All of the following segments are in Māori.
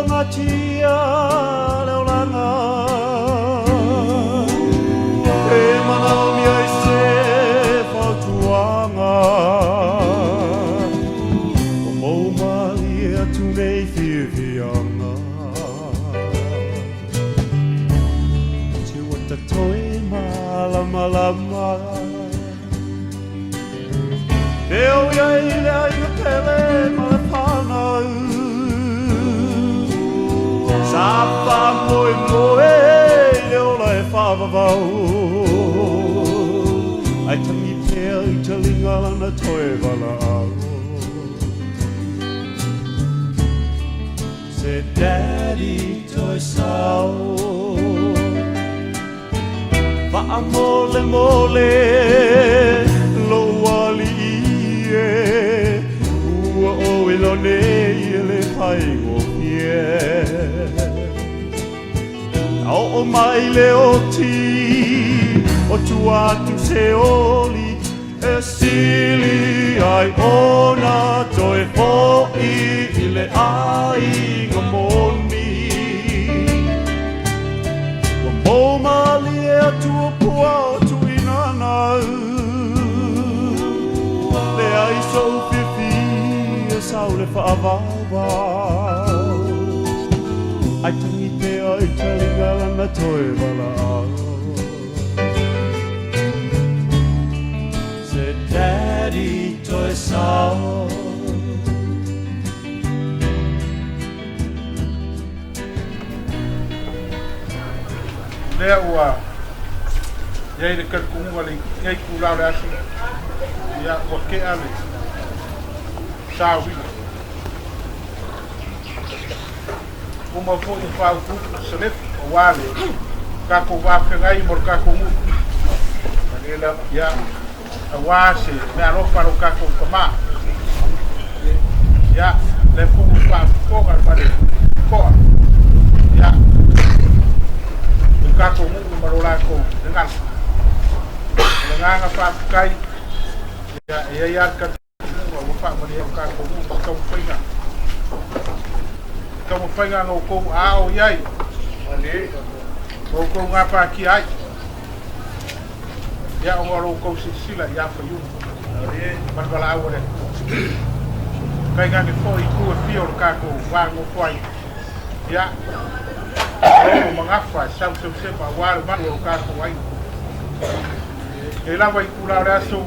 ngatia leo langa e mana mi ai se fautuanga o mau mali atu nei whiwhianga te wata toi malama lama e o iai lea inga pele ma le whanau Sapa moe moe leo lai whawawau Ai tangi pēr i te linga lana toe wala au Se daddy toi sao Wha mole mole lo wali ie Ua o ilone i le paigo O mai le o ti o tu atu se oli e sili ai ona toi hoi i le aiga moni Wa mau mali e atu o pua o tu inanau Le ai sou whiwhi e sau le whaavavau Ai tangi te ai talinga lana toi wala au Se daddy toi sao Lea ua Iai le kalkungu wale Iai kulau le asu Ia ua ke ale Sao wina Uma fo i whau kuku salef o wale Kako wawhengai mor kako ngu Manela ia a wase me alofaro kako kama Ia le fuku whau koga mare koa Ia Kako ngu marolako dengan Nganga whaukai Ia iarka Wa wha mani e kako ngu Kau whainga Kau whainga ngau kou ao iai Ngau kou ngā pāki ai Ia o ngaro kou sila ia Faaiu Manwala au re Kai ngangi fo i kua pio le kako Wango whai Ia Oro mangafa Sau seu sepa wale manu o kako ai E lawa i kula re aso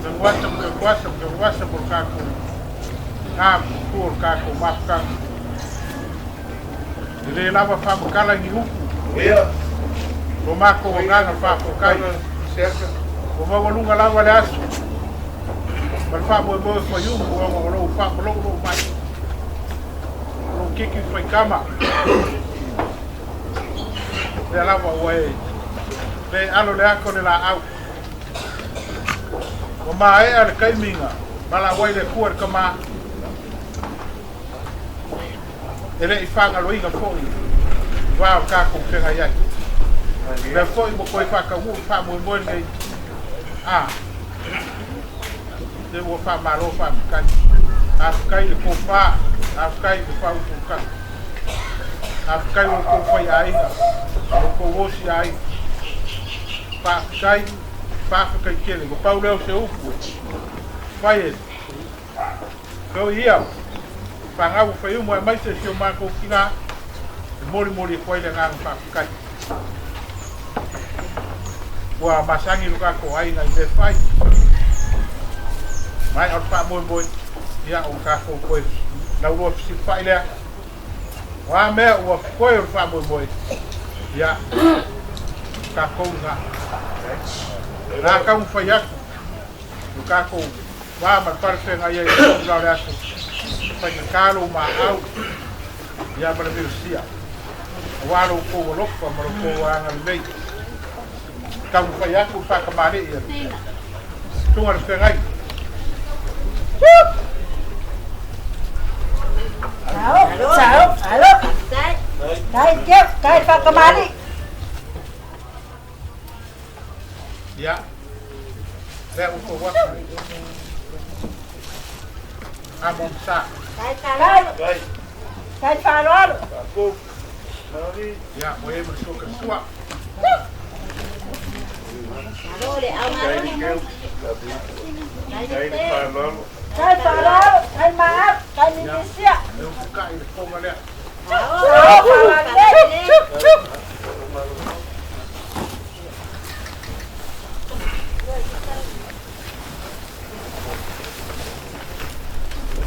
Ngawasa por kako Ngāmu kua kako mafkanga Le lava whamakala ngi huku Ko mako o nganga whakokai Ko mawalunga lava le asu Mal whamoe moe Faaiu Ko mawalo whamalolo mai Ko kiki whaikama Le lava ue Le alo le ako le la au Ko maa ea le kaiminga Mala wai le kuar kama Ele i whangaloinga fōi Wao kako whenga iai Le fōi mo koe whakawu Whamoe moe nei Le ua whamaro whamakai Awhikai le ko wha Awhikai le whau tōkai Awhikai o ko whai aiga O ko wosi ai Whawhikai kele Ko pau leo se upu Whai e Kau iau Whangau Faaiu mo e maise si o mako ki ngā Mori e koe le ngā whakakai Ua masangi luka ko ai ngai le whai Mai au wha moe Ia o kako koe Nau roa fisi whai lea Wa mea ua koe o wha moe Ia Kako ngā Nā kau whai aku Luka ko Wa man parwhenga ia i kau le ato Pai ka karo ma au Ia mara mirusia Walo kou alofa mara kou anga lei Kau whai aku whakamare ia Tunga le whengai Sao Kai whakamare Ia Rea uko waka Amon sa Kai Kai Faaaloalo. Ko. Ya, moe mo so ka sua. Dole au ngani. Kai Faaaloga. Kai Faaaloalo, kai Maap, kai Minisia. Eu ka i ko ngale.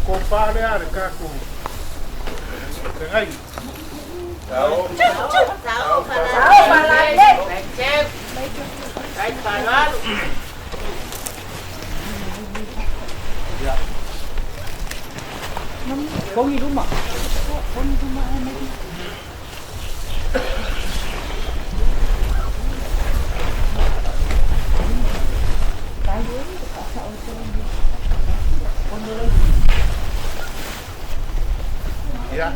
Ko pale are ka ko. Tengai. Tao. Sao palale. Chef. Kai Faaaloalo. Kongi rumah. Ya.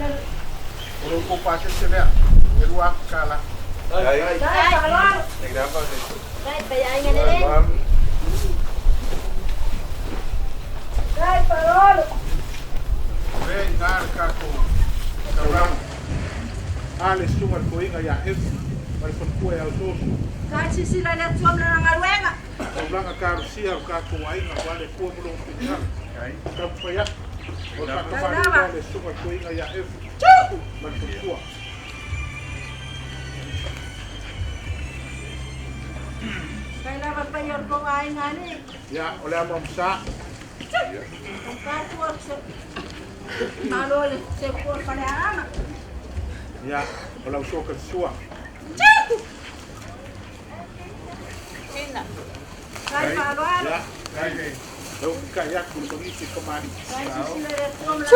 Kalau ko pasal sila, meluak kala. Kai. Kai Faaaloalo. Kenapa sih? Kai bayai ngani. Kai Faaaloalo. Re ngar ka ko. Kaurang. Ale sungar ko inga ya es. Mas pun ko ya sos. Kai sisila le tuam na ngaruenga. Kaurang ka rusia ka ko ai nga wale ko mo lo pinga. Kai. Ka pa ya. O ka ka ale sungar ko inga ya es. Mas pun ko. Kai lava payor ko ai ngani. Ya, oleh am sa. Kai kuat se. Malole se por para ama. Ya, oleh so ka sua. Sina. Kai Faaaloalo. Ya, kai deh. Lo ka ya ku so ni kemari. Kai sisila le tuam na.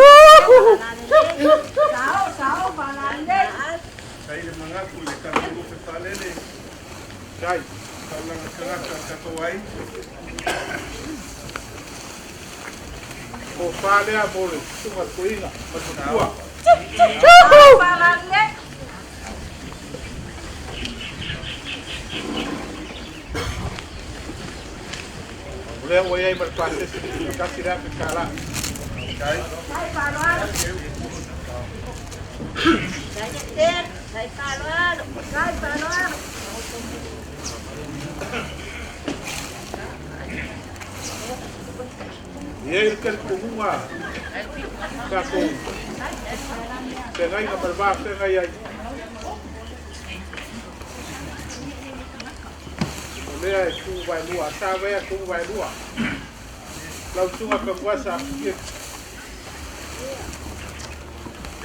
Sao palale. Kai de mengaku le kan dulu kepalele. Kai. Kalau kerasa kata wai. Ko pale a mole, sungar ko inga, mas pun ko. Sao palale. Oleh wayai berpasir kasih dah kekala. Kai. Kai Faaaloalo. Kai ter. Kai Faaaloalo. Kai Faaaloalo. Ia kan kumua. Ka ko. Tengai na berba tengai ai. Oleh ku vai lua, sa vai ku vai lua. Lau sunga ka kuasa pikir.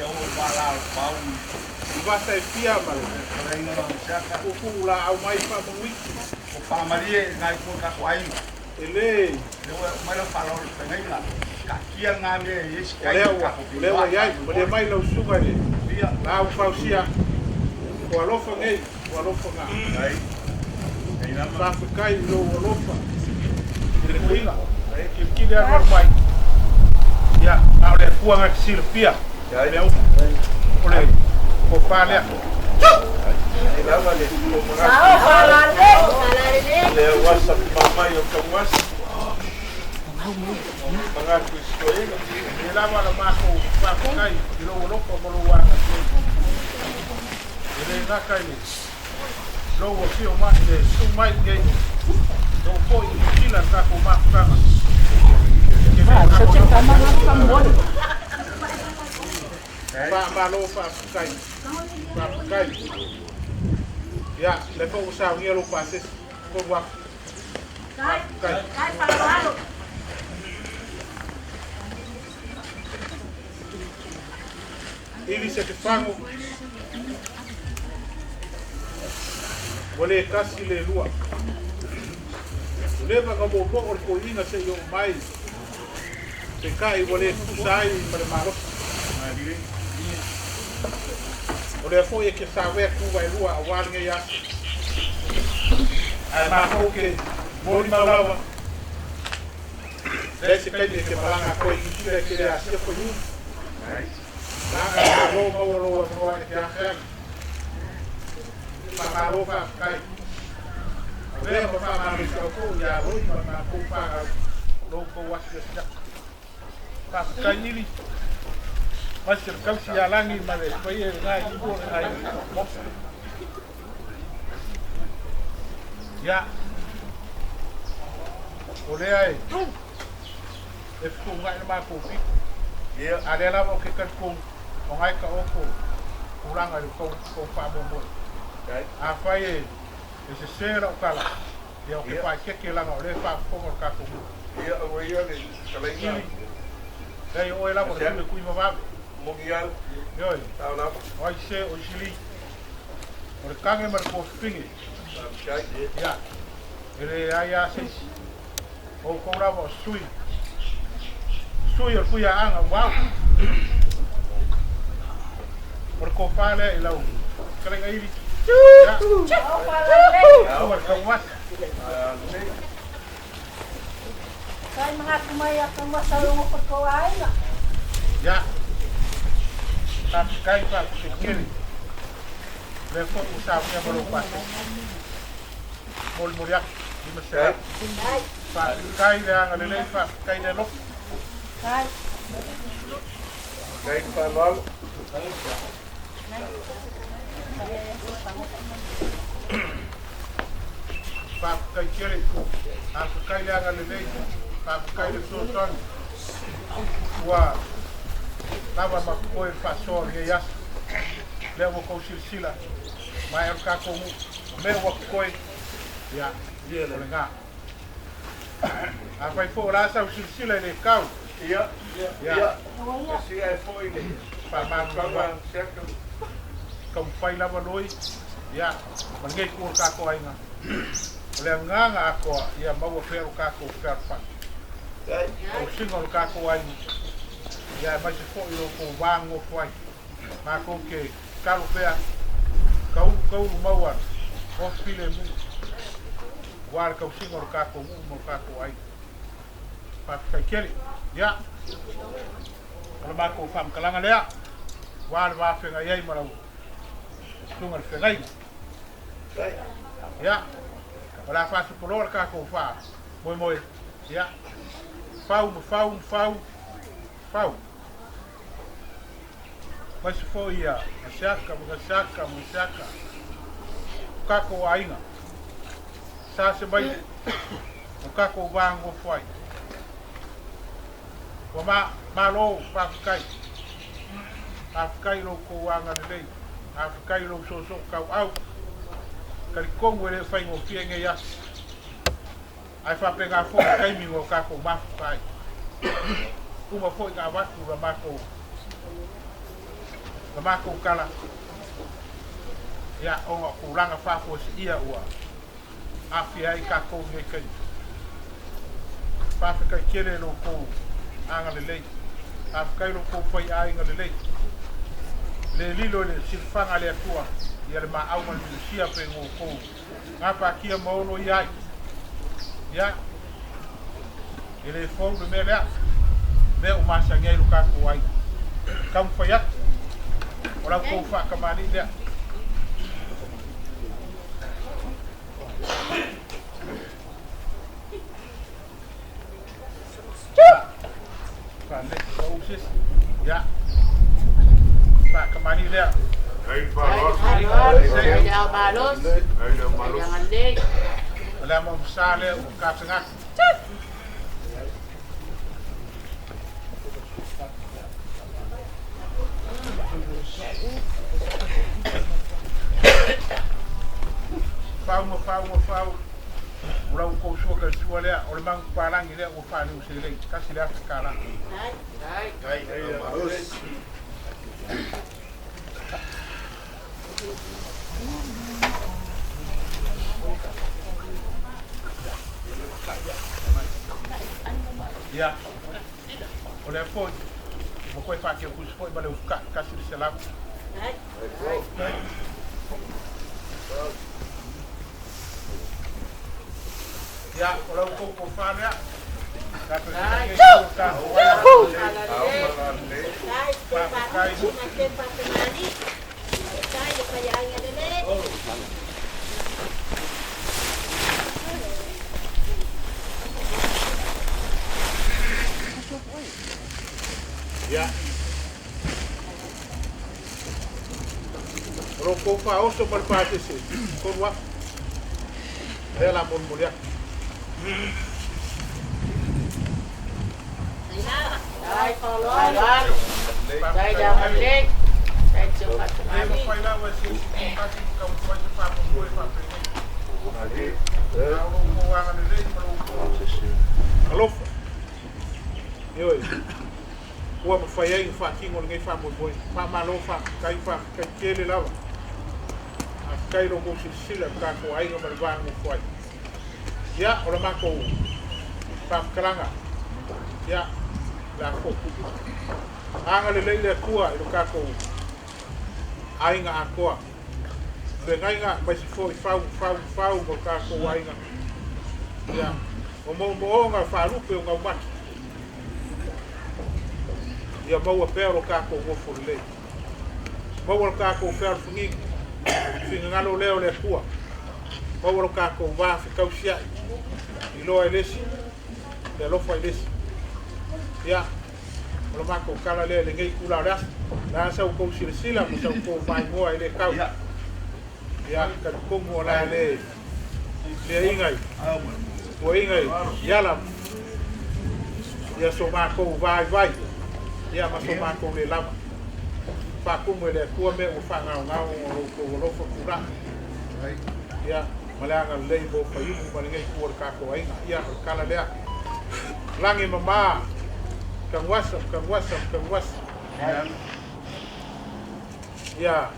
Yang malau bau. Basta e pia mal. Kalau ini orang siapa? Ku la au mai pa mui. Pamarie ngai ko ka wai. Ele. Lewa mai falo pengai la. Kakia ngame yes kai. Lewa yai, mole mai lau sunga ni. Dia. La au fausia. Ko alofa ngai, ko alofa nga. Kai. Kai nama. Sa kai lo alofa. Ele kuila. Kili ar mai. Ya, au le puanga silpia. Kai. Oleh ko pale. Kenapa le? Sao palale. Palale. Le WhatsApp mama yo ka WhatsApp. Mengaku sekolah. Dia lama lama aku pakai lo pemeluang. Ini nak ini. Lo sio mak ini, sumai ini. Lo koi kila aku makan. Malo pakai. Pakai. Ya, lepas usaha ni lo pasir. Kau buat. Kai Faaaloalo. Ili se te fango. Wale kasi le lua. Leva ka mo po or ko inga se yo mai. Te kai wale kusai para malo. Wale fo e ke sabe ku vai lua awal nge ya. Ai ma ko ke mo ni malawa. Desse kai de ke malanga ko i kire ke ya se ko yu. Nah, lo ya kan. Pamalo pa kai. Ole mo pa ma mi ko ya ro ma ko pa lo ko was de sta. Pa kai ni. Masih kau sialangi mana supaya ngai ibu ngai. Ya. Oleh ai. Efku ngai nama kopi. Ya, ada lah okey kan kong ngai ka oko. Kurang ada kau faham. Apa ye? Ese sera kala. Ya okey pakai kelang oleh faham kong ka kong. Ya, awalnya ni kalau ini Dai oi la por le kui mama. Mungial, Yoi. tahu apa? Oi se oi sili. Por kange mar ko pingi. Ya. Ele aya se. O ko ra bo sui. Sui or kuya anga wow. Por ko fale ila u. Kale ngai ri. Ya. Ciao, Faaiu. Por ka was. Kaya mga kumaya kang masalong ako ko Aiga. Ya. Tak kai pa kiri. Le fo usap ya baru pas. Mol muriak di mesra. Ay, Pa kai dia ngalele pa kai dia lok. kay. Kait Faaaloaloga. Pa kai kiri. Aku kai dia ngalele. Pa kai dia sosan. Wa lava makoi fa so ye yas. Le wo ko silsila. Mai ka ko me wo koi. Ya, dia le nga. Apa ifo la sa silsila le kau. Iya, Ya. iya. Si ai foi ni. Pa ma Kau wa yang siapa? kau fai lava loi. Ya, mangai ko ka ko ainga. Le nga ko ya mau fer ka ko fer fa. Kait. O singo ka ko ai. Ya mai se fo yo ko wango foi. Ma ko ke karo pea. Kau mau o file mu. War kau singo ka ko mo ka ko ai. Pa kai keri. Ya. Kalau ma ko fam kalanga lea. War wa fenga yai marau. Tungal fengai. Kait. Ya. Ora fa su polor ka ko fa. Moi. Ya. Fau. Mas foi ia, masyaka. Kako ainga. Sa se bai. Kako wango foi. Wa malo pa kai. Afkai lo ko wanga lei. Afkai lo so kau au. Kali kongo le fai ngo fienge ya. Ai fa pega fo kai mi ngo kako ma fai. Uma foi nga watu ramako kala. Ya onga kuranga fa fo si ia ua. Afi ai kako nge kai. Fa kai kele lo ko anga le lei. Afkai lo ko fai ai nga le lei. Le lilo le silfanga le atua. Ia le ma au ma le sia pe ngo ko. Ngapa kia maono iai. Ya. Ele fo le mele. Me o masa ngai luka ko ai. Kam fayat. Ora ko fa kamani dia. Pandai sausis. Ya. Fa kamani dia. Kait Faaaloaloga. Faaaloaloga. Aiga malos. Aiga malos. Jangan lei. Wala mo sale o kapingat. Fau. Ora ko so ka suale o le mang palang ile o fa lu sele ka sele kala. Ay. Kait Aiga malos. Ya. Oleh pun, pokoknya pakai khusus pun boleh buka kasih selam. Ay, Ya, kalau kau kufan ya. Kata Ay. kita kan. Tahu Jangan malam ni. kay, Faaiu, natin pa kumani. Kay, kaya ang alele. Ya. Roko Faaoso ma le patese. Konwa. E la mon molia. Dai Faaaloalo. Dai Jamalik. Dai Culinary. Ai fai la wa se pati ka mo fa fa mo fa pe. Ko wa ngane le mo. Alofa. Yoi. Ua mawhai ai wha kingo ngai wha moi. Wha malo wha kai wha kai kele lawa. A kai rongo si sila ka ko aiga ma le wāngu whai. Ia, o la mako whamkaranga. Ia, la ko. Anga le leile kua i lo ka ko ainga a koa. Le ngainga mai si fo i whau mo ka ko ainga. Ia, o mo nga wharupe o ngau maki. Ia maua pēr o kako ngofo le. Maua o kako pēr fungi. Finga ngalo leo le kua. Maua o kako wafi kausia. I loa i lesi. Le lofa i lesi. Ia. O mako kala le ngei kula ras. La sa ko sila sila mo sa ko vai moa i le kau. Ia ka kongo la le. Le ingai. O ingai. Yala. Ia so mako vai. Ia maso mako le lama. Fa kumu le kua me o fa ngau o lo fa kura. Ia malanga le bo Faaiu ma ngai kua ka ko ai. Ia kala le. Langi mama. Kan wasa. Ia.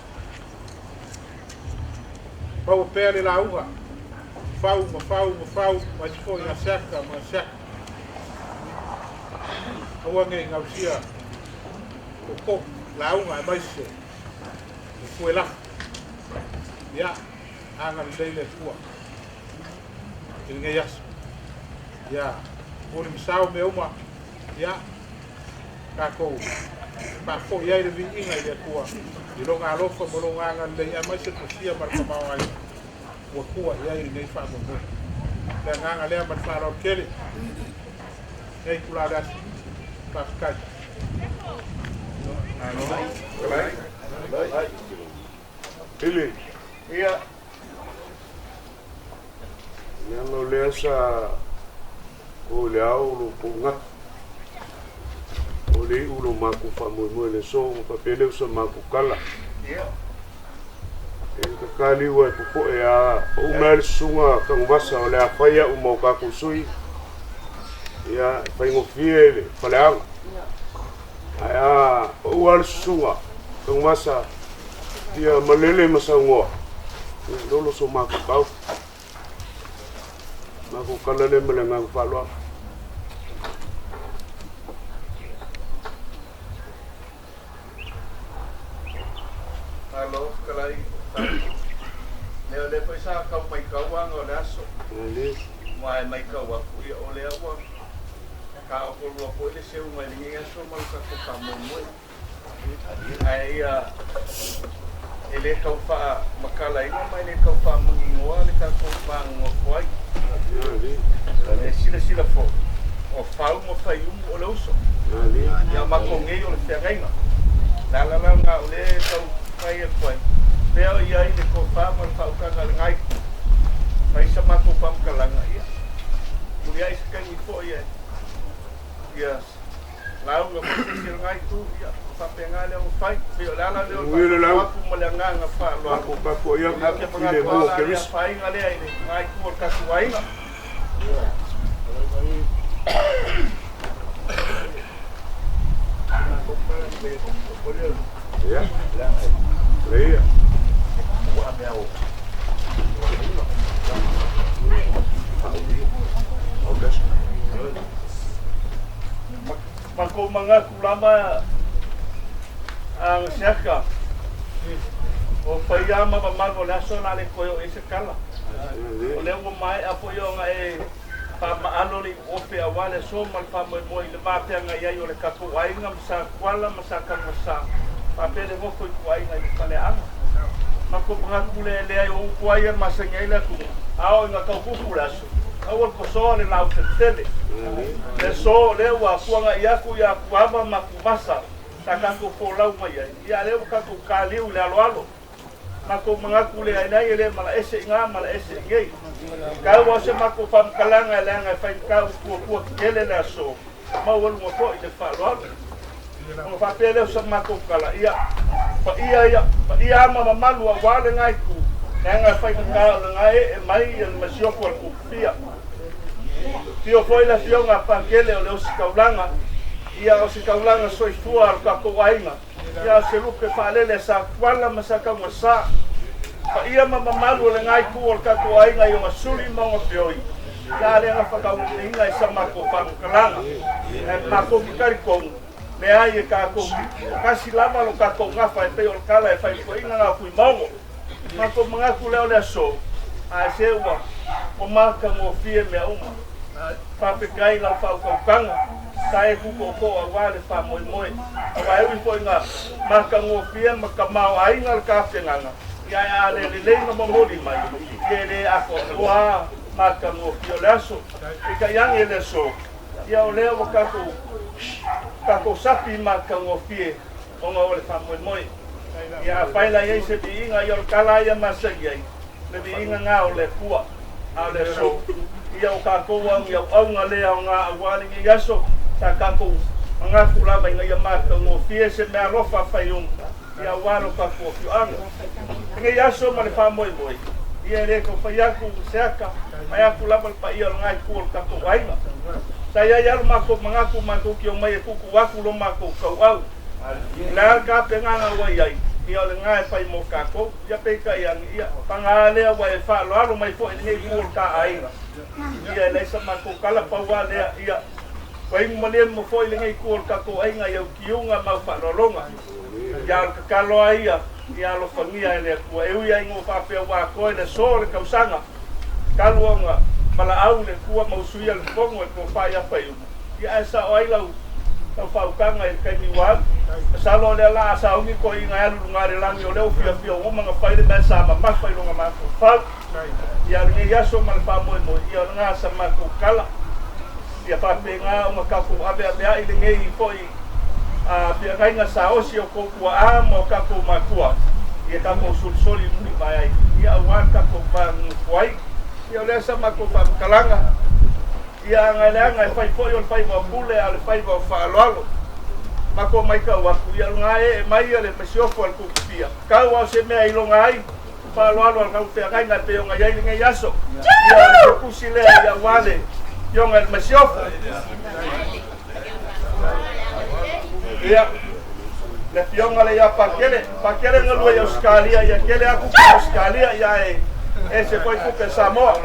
Pau pele la uva. Fau, mas foi na seca, Awa ngai ngausia. Ko la unga mai se. Foi lá. Ya, anga le tua. Ngai yas. Ya, por misao me uma. Ya. Kako. Pa fo ia le vinga le tua. I longa lofa mo longa anga le mai se posia mar ka mau ai. Wa kua ia i nei fa mo. Le nganga le mar fa ro kele. Nei kula das. Pascal. Ele. Ia. Nano lesa o le au lo punga. O le ulo maku fa mo le so pa pele so maku kala. Ia. E ka kali wa po e a o mer sunga ka ngasa o le a faia o mo ka kusui. Ia fai ngo fiele paleanga. Ai o wal sunga ka ngasa dia malele masango. Lolo so maku kau. Maku kala le melenga falwa. Halo, kalai. Leo le foi sa ka mai ka wa ngo laso. Ali. Mai ka wa ku ia o le wa. Ka o ko le se uma linha so mal ka mo. Ai ele ka fa makala ina mai le ka fa mo ngoa le ka ko fa ngo foi. Ali. Le sila fo. O Faaiu mo Faaiu o le uso. Ali. Ya ma ko ngai o le ferrenga. La nga o le ka fai e foi. Peo ia i le ko fa mo fa ka ngai. Fai sa ma ko pam kalanga ia. Muri ai ska ni fo ia. Yes. Lau nga mo se ngai tu ia. Fa penga le o fai. Peo la le o fa mo le nga fa lo. Aku ka po ia Ka ka penga le ko mo la ke ia fai nga le ai ngai ku ka suai. Ya. Leia. Mako mga kulama ang siyaka. O payama mamago laso na le koyo ese kala. O le mo mai apoyo nga e pa maalo ni ope awale so mal pa mo le mate nga ia o le kapo ai nga masa kwala masa ka masa. Pa pele mo ko ai nga pale ang. Mako mga kule le ai o kwai masa ngaila ku. Ao nga ka ku laso. Awal ko so le lau tele. Le so le wa kuanga ia ku ya kuama makumasa. Taka ko lau mai ia le ka ku kaliu le alo. mako mangaku le ai ele mala ese nga mala ese ngei ka wa se mako fam kalanga langa fa ka ku ele la so ma wol mo ko i fa lo mo fa pele so mako kala ia ma malu wa le ngai ku nga fa ka ngai e mai e masio ko ku pia tio foi la fio nga pa kele o le usikaulanga ia o sikaulanga so ifua ka ko wainga ia se lupe fa le sa kwala masaka masa pa ia mamalu le ngai ku o ka ko wainga yo masuli mo fioi ia le nga fa ka winga e sa mako pa kalanga e mako kari ko le ai ka ko kasi lava lo ka ko nga fa e pe o kala e fa ko inga nga ku mongo mako mga ku le so a se wa o maka mo fie me uma pape kai la fa ko kanga sai ku ko awale fa moi wa e foi nga maka ngo fie maka mau ai ngal ka penanga ya le no mo di mai ele a ko wa maka ngo fie laso e ka yang ele so ya o le o ka ko sapi maka ngo fie o nga ole fa moi ya faila ye se bi nga yo kala ya masai le bi nga o le kua a le so ia o ka ko wa ia au nga le au nga awali ngi yaso ta ka ko nga kula ba nga ma ka ngo fie se me alofa Faaiu ia walo ka ko fi anga ngi yaso ma le fa moi ia re ko fa ya ku seka mai kula ba pa ia nga ku ka ko wai saya ya ma ko ki o mai ku wa ku lo ma ko ka au la ka penga nga wa ia ia le nga fa mo ka ko ia pe ka ia pangale wa fa lo mai fo ni ku ka ai ia le sa mako kala paua le ia wai mole mo foi le ngai ko ka ko ai ngai kiunga ma fa lolonga ia ka kalo ai ia lo fangia le ko e ia ngo fa pe wa ko le so le kausanga kaluanga mala au le ku ma usuia le fongo ko fa ia Faaiu ia sa ai lau ka fa ukanga e kai ni wa sa lo le la sa ungi ko i ngai lu ngare langi o le o fia o manga fa le ma sa ma fa lo ma fa ia ni ia so mal fa mo ia nga sa ma ko kala ia fa pe nga o ka ko abe ai le ngai foi a pe ngai nga sa o si o ko ku a mo ka ko ma ku ia ka ko sul soli ni mai ia wa ka ko pa foi ia le sa ma ko fa kalanga ia nga le nga fa foi o fa mo bule al fa mo Faaaloalo ma ko mai ka wa ku ia nga e mai le mesio fo al ku pia ka wa se me ai lo ngai Faaaloalo al ka ngai nga pe nga ia ngai yaso ia ku sile ia wale yo ngal mesio ia le pionga le ya pakele ngalu ya Australia ya kele aku Australia ya ese foi ku ke Samoa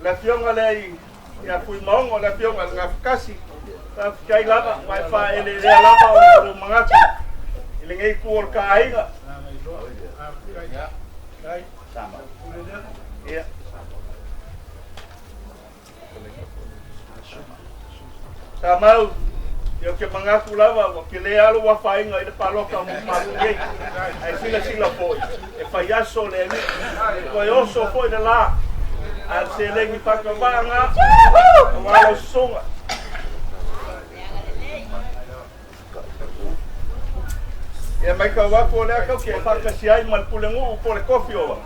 la pionga le ya fui mongo la pionga nga kasi ta kai lava mai fa ele le lava o mangati ile ngai ku ka Aiga sama ia tamau yo ke mangaku lava o ke le alo wa fainga ile paloka mo paluge ai sila foi e faiaso le ni ko yo so foi de la al se le ni pakavanga wa songa e mai ka wa ko le ka ke fa ka si ai mal pulengu po le kofio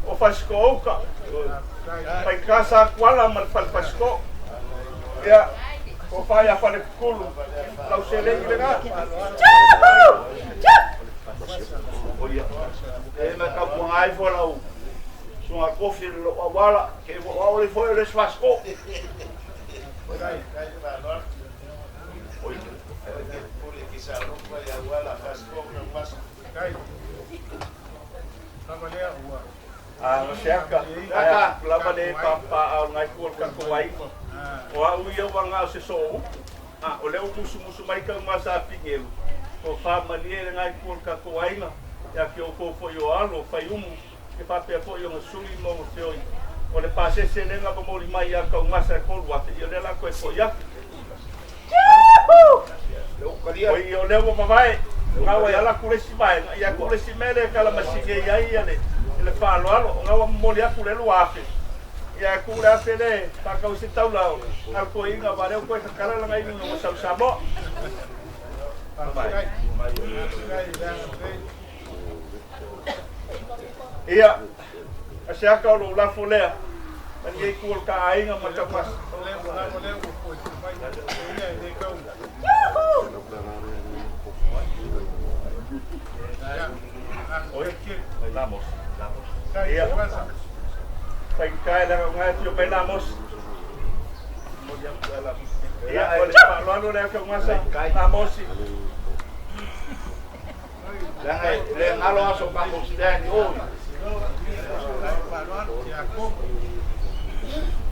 o fasko oka pai casa kwala mal fasko ya o fai a fare kulu lau se le le nga oia e ma ka po ai fo lau so a kofi lo wala ke o le foi le fasko no cerca lava de papa ao ngai ko ka ko ai o au ia wanga se so o le musu mai ka masa pingelu o fa malie ngai ko ka ko ai na ya ke o ko fo yo alo Faaiu ke pa pe fo yo suli mo fo o le pase se le nga mo mai ya ka masa ko wa te le la ko fo ya o yo le mo mai nga wa ya la ku le si mai ya ku le si mele ka la masige ya ia le Faaaloalo nga wa mo le aku le luafe ia kula pele pa ka usi tau lao al ko inga bare ko ka kala la ngai no sa mo Ia, asiaka o lo lafo lea. Mani ei kuol ka ainga matamas. Lamos. Ia. Pai kai la ngai tio pai lamos. Ia, ole Faaaloaloga lea ka ngasa. Lamosi. Le ngalo aso pako stani o.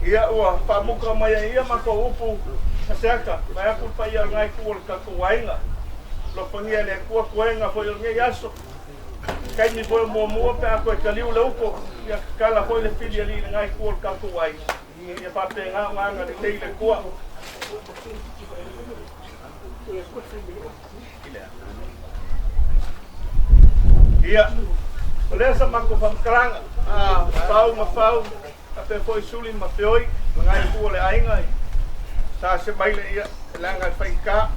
Ia ua whamuka mai ia mako upu kaseka mai aku pai ia ngai kuol ka kuwainga lo pangia le kua kuenga foi ngai aso kai ni foi mo pe ako kaliu le upo ia kala foi le fili ali ngai kuol ka kuwainga ia pa pe nga le le kua ia oleh sa mako famkranga fau ape foi suli ma feoi ngai ku le ainga sa se baile ia langa faika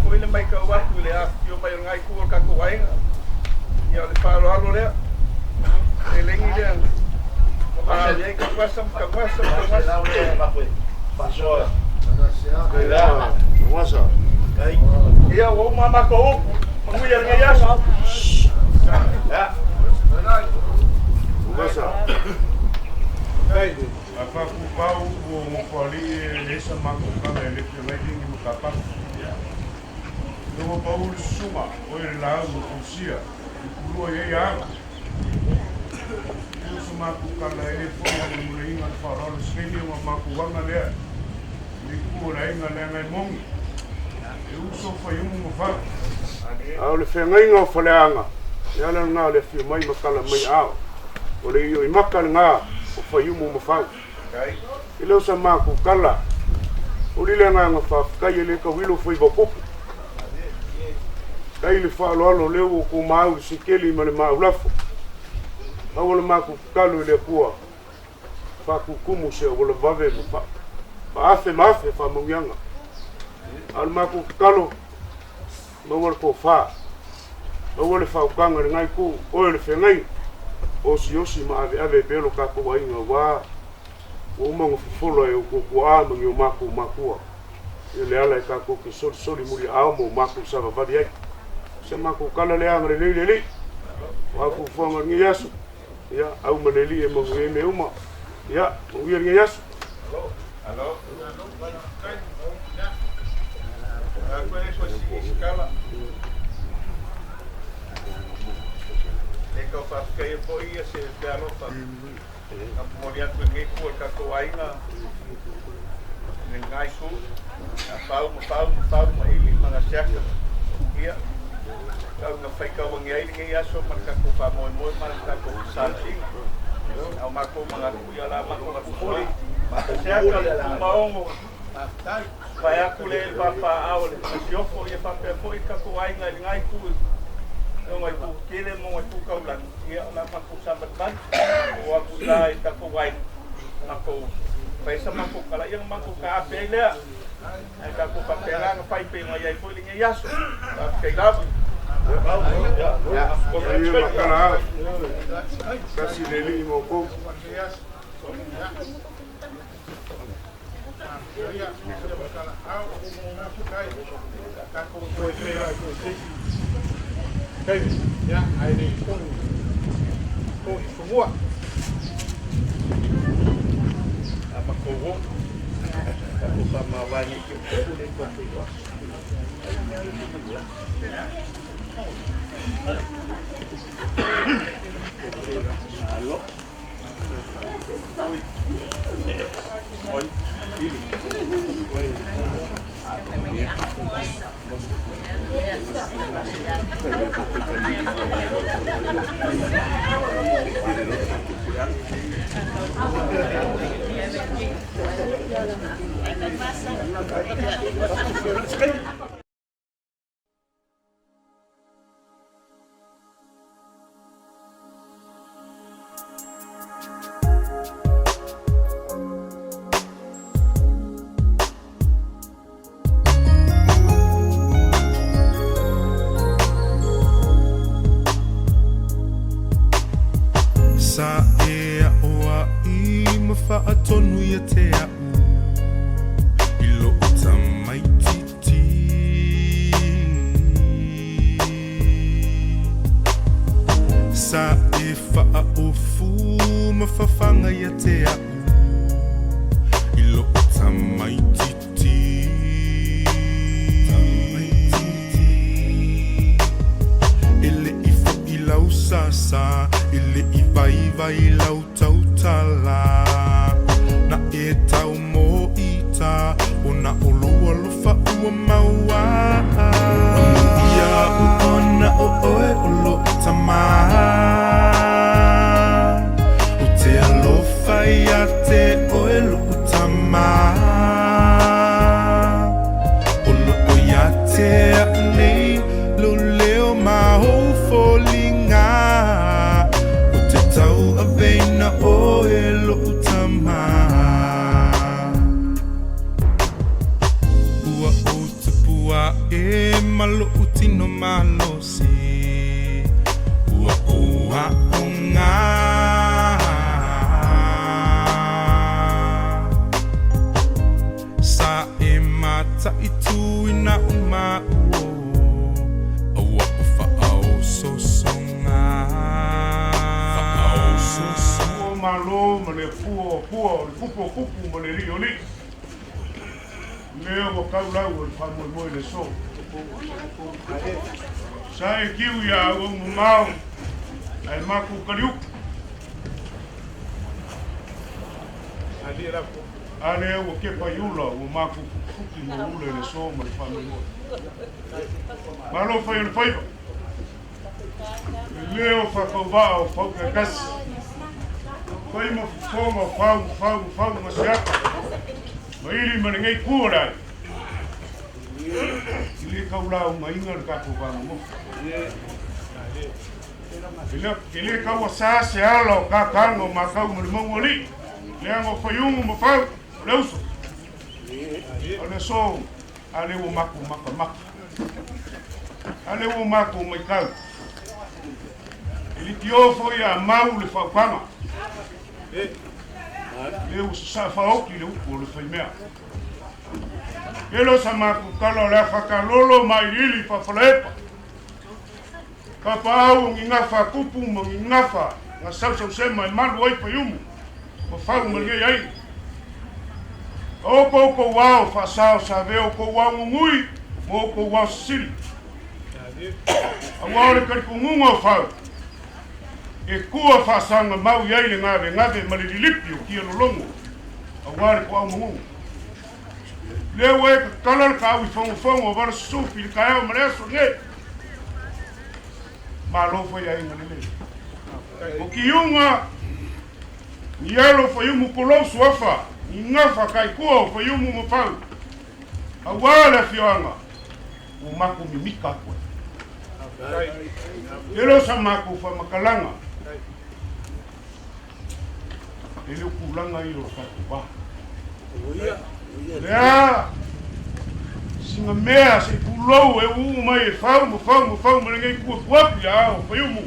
foi le mai ka wa ku le a yo mai ngai ku ka ku ainga ia le Faaaloaloga le lengi le le ka kwasa ia o mama ko ngui ia ngai aso ya Masa. Hey, apa ku pau mo poli lesa mako kanga le ke mai ni mo kapa. No pau suma o le la mo kusia. Ku ye ya. Ku suma ku kanga le fo mo le inga Faaaloaloga skeni mo mako wanga le. Ni ku la inga le ngai mongi. E uso Faaiu mo fa. Au le whengainga o whaleanga. Ia le ngā le whiu mai makala mai ao. O le io I maka ngā o Faaiu mo mawhau. I leo sa māku kala. O li le ngā ngā whawhikai e le ka wilo whai wapopu. Kai le Faaaloaloga leo o ko mau I sikeli ma le mau lafo. Au le māku kalu le kua. Whakukumu se o le vave ma wha. Maafe whamungianga. Au le māku kalu. Mawar ko wha. Mawar le whaukanga le ngai ku. Oe le whengai. Osi ma ave pelo ka ko wainga wa o mango folo e ko ko a mangi o mako makua e le ala ka ko ke soli muri a mo mako sa va vai se mako kala le angre le wa ku fonga ngi yasu ya au maleli e mo me uma ya o wi ngi yasu Alô? Conheço a escala. E que eu faço que eu vou ir a ser de Arofa. A mulher que ninguém for que eu ainda ninguém for. Palma ele para cerca. Ia. Eu não fui que eu vou ir ninguém achou marcar com a mão marcar com o salsi. Eu marco uma cuia lá marco uma folha. Cerca uma ongo. Vai acolher para Faaaloga. Se eu for ir para foi que eu ainda ninguém for. Eu não vou querer não vou caular. Ia lá marco sabat ban. O aku lá está com o ainda. Marco. Vai ser marco cala. Yang marco café lá. Ai ka ko papela nga fai pe ngai foi linha yaso. Kay lab. Ya. Ko ni makala. Kasi leli mo ko. Ya, ai con semua. Apa kowo? Aku sama wangi itu boleh buat. Halo. Oi. Ini. a oa I mawhaatonu ia te au I lo o tamaititi Sa e wha o fu mawhawhanga ia te au I lo o tamaititi Ele I fo I lau sasa Ele I vai lau tautala Na e tau mo ita O na olo alofa ua maua Ia uona o oe olo tama O te alofa ia te oe lo utama Olo o ia te nei Lo leo maho folinga O te tau a veina oe lo utama Ua o te pua e malo utino malo si Ua ua o ngā Sa e mata I tuina uma uo Aua o whaau sosonga Whaau sosonga Malo, ma le pua, le kupu, ma le rio li. Leo o kaulau o le whamoe le so. Sa e kiu ia o mumau, ai maku kariuk. Ale o ke paiula o maku fuki mo ule le so ma le whamoe. Malo whai le whaiva. Leo whakauwa o whauka kasi. Whai mo whonga whau masiaka. Mairi mani ngai kuorai. Ile kaulau mainga le kako wanga mo. Ile kaua sa se ala o kakanga o makau mani mongo li. Leanga o whaiungu mo whau. Leuso. Ale so, ale o maku maka. Ale o maku mai kau. Ili tiofo ia mau le whaupanga. Leo sa whaoki le upo le whaimea. Elo sa maku kala le whakalolo mai lili whawhalepa. Ka pāu ngi ngafa kupu mo ngi ngafa. Nga sau sema e malu ai paiumu. Ma whau ngi ai. Oko wao whasao sa veo ko wao ngui. Mo oko wao sili. Awao le karikungunga o whau. E kua whasanga mau iai le ngave malililipi o kia lolongo. A ware ko au mungu. Leo e ka kalal ka au I whangu o wara sufi li ka eo mareso nge. Ma lofa iai ngalele. O ki unga, ni alo whaiumu kolou suafa, ni ngafa kai kua o whaiumu mawhau. A wale fioanga, o mako mimika koe. Elo sa mako whamakalanga. Ele o kulanga I o whakua. Lea, singa mea se pulou e uu mai e whau, ma ngai kua kuapi a o whaiumu.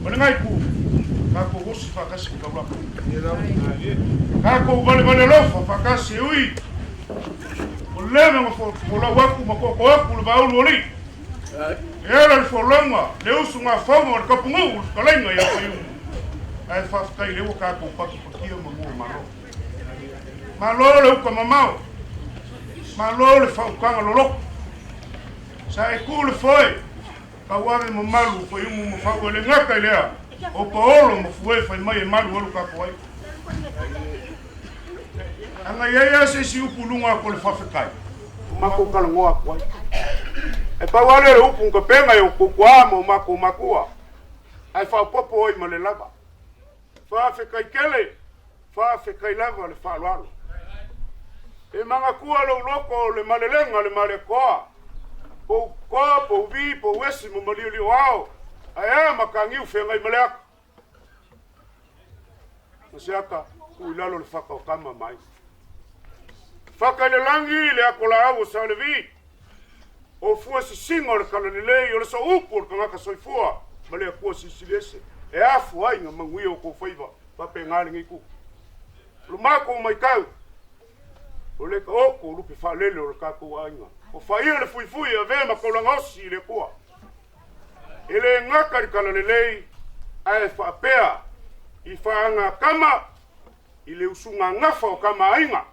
Ma ngai ku, kako hosi whakasi ka waka. Kako vale lofa whakasi ui. O leme ma whola waku ma koko aku le baulu oli. Era le wholonga, le usu ngā whaunga o kapungu, ka lenga I a whaiumu. Ai whafkai leo kako paki pakia ma mua maro. Malo le uka mamao. Malo le whaukanga loloko. Sa e ku le whoi. Ka wame ma malu whaiumu ma whau le ngaka I lea. O paolo ma fue whai mai e malu alu kako ai. Anga iaia se si upu lunga ko le whawhekai. Mako kalangoa koai. E pawale le upu nka penga e o kukua mo mako makua. Ai whaupopo oi ma le lava. Whawhekai kele. Whawhekai lava le Faaaloaloga. E manga kua lo loko le malelenga le male koa. Po koa, po vi, po wesi mo maliuli o ao. Ai makangiu whenga I maleaka. Masiaka, kuilalo le whakaokama mai. Whakailelangi le akola awo sa le vi. O fua si singa o le kalalelei o le sa upu o le kangaka soifua. Ma le akua si silese. E afu ai nga mangui o ko whaiva. pape ngani ngi ku lu mako mai kau o le ko lu pe fa lele o ka ku ainga o Faaiu le fui ave ma ko langosi le ku ele ngaka kala le lei ai fa pea I whaanga kama I le usunga ngafa o kama ainga